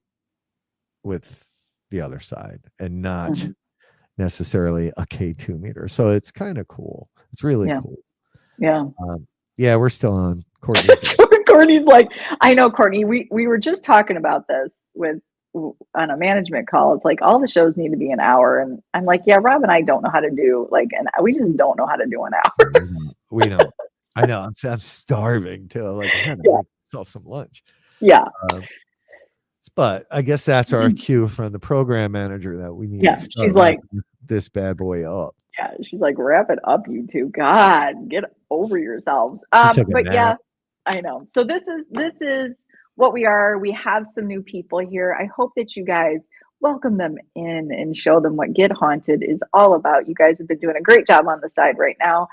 with the other side and not necessarily a K2 meter. So it's kind of cool. It's really cool. Yeah. Yeah, we're still on. Courtney's like, I know, Courtney, we were just talking about this on a management call. It's like all the shows need to be an hour. And I'm like, yeah, Rob and I don't know how to do we just don't know how to do an hour. We don't. I know. I'm starving too. Like, I had to make myself some lunch. Yeah. But I guess that's our cue from the program manager that we need to start she's like, this bad boy up. Yeah, she's like, wrap it up, you two. God, get over yourselves. But yeah, I know. So this is what we are. We have some new people here. I hope that you guys welcome them in and show them what Get Haunted is all about. You guys have been doing a great job on the side right now.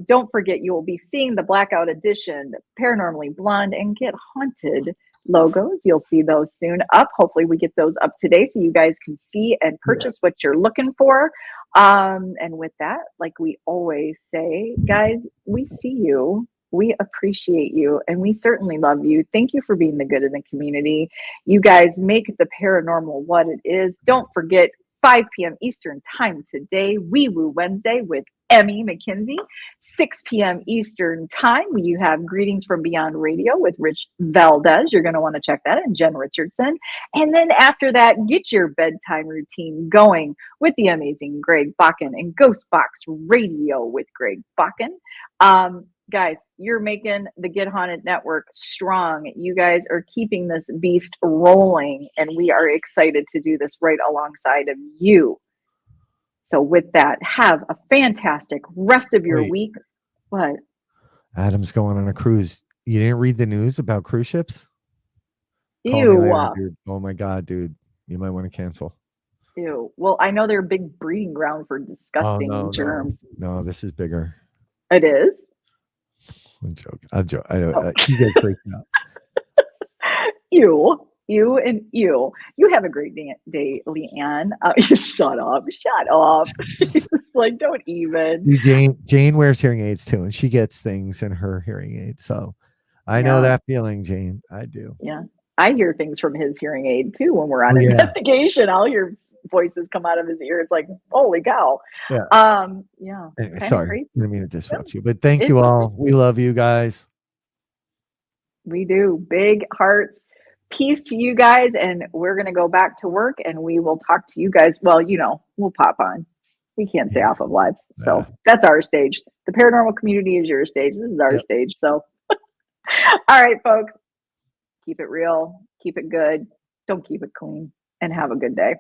Don't forget, you will be seeing the Blackout Edition, Paranormally Blonde, and Get Haunted logos. You'll see those soon up. Hopefully we get those up today so you guys can see and purchase what you're looking for. And with that, like we always say, guys, we see you, we appreciate you, and we certainly love you. Thank you for being the good in the community. You guys make the paranormal what it is. Don't forget, 5 p.m. Eastern time today, Wee Woo Wednesday with Emmy McKinsey. 6 p.m. Eastern time, you have Greetings from Beyond Radio with Rich Valdez. You're going to want to check that, and Jen Richardson. And then after that, get your bedtime routine going with the amazing Greg Bakken and Ghost Box Radio with Greg Bakken. guys, you're making the Get Haunted Network strong. You guys are keeping this beast rolling, and we are excited to do this right alongside of you. So with that, have a fantastic rest of your Wait, week. But Adam's going on a cruise. You didn't read the news about cruise ships? Call me ew, later, dude. Oh my God, dude. You might want to cancel. ew. Well, I know they're a big breeding ground for Oh disgusting germs. no, this is bigger. It is. I'm joking. I'm joking. Oh. He gets freaked out. You and you. You have a great day, Leanne. Shut up. Shut up. It's like, don't even. See, Jane wears hearing aids too, and she gets things in her hearing aid. So I know Yeah. that feeling, Jane. I do. Yeah. I hear things from his hearing aid too when we're on Oh, yeah. investigation. I'll hear voices come out of his ear. It's like, holy cow. Yeah. Yeah. Anyway, Kinda sorry, crazy. I didn't mean to disrupt you, but thank It's you okay. all. We love you guys. We do. Big hearts. Peace to you guys. And we're going to go back to work and we will talk to you guys. Well, we'll pop on. We can't stay Yeah. off of lives. So Yeah. that's our stage. The paranormal community is your stage. This is our Yep. stage. So, all right, folks, keep it real, keep it good. Don't keep it clean, and have a good day.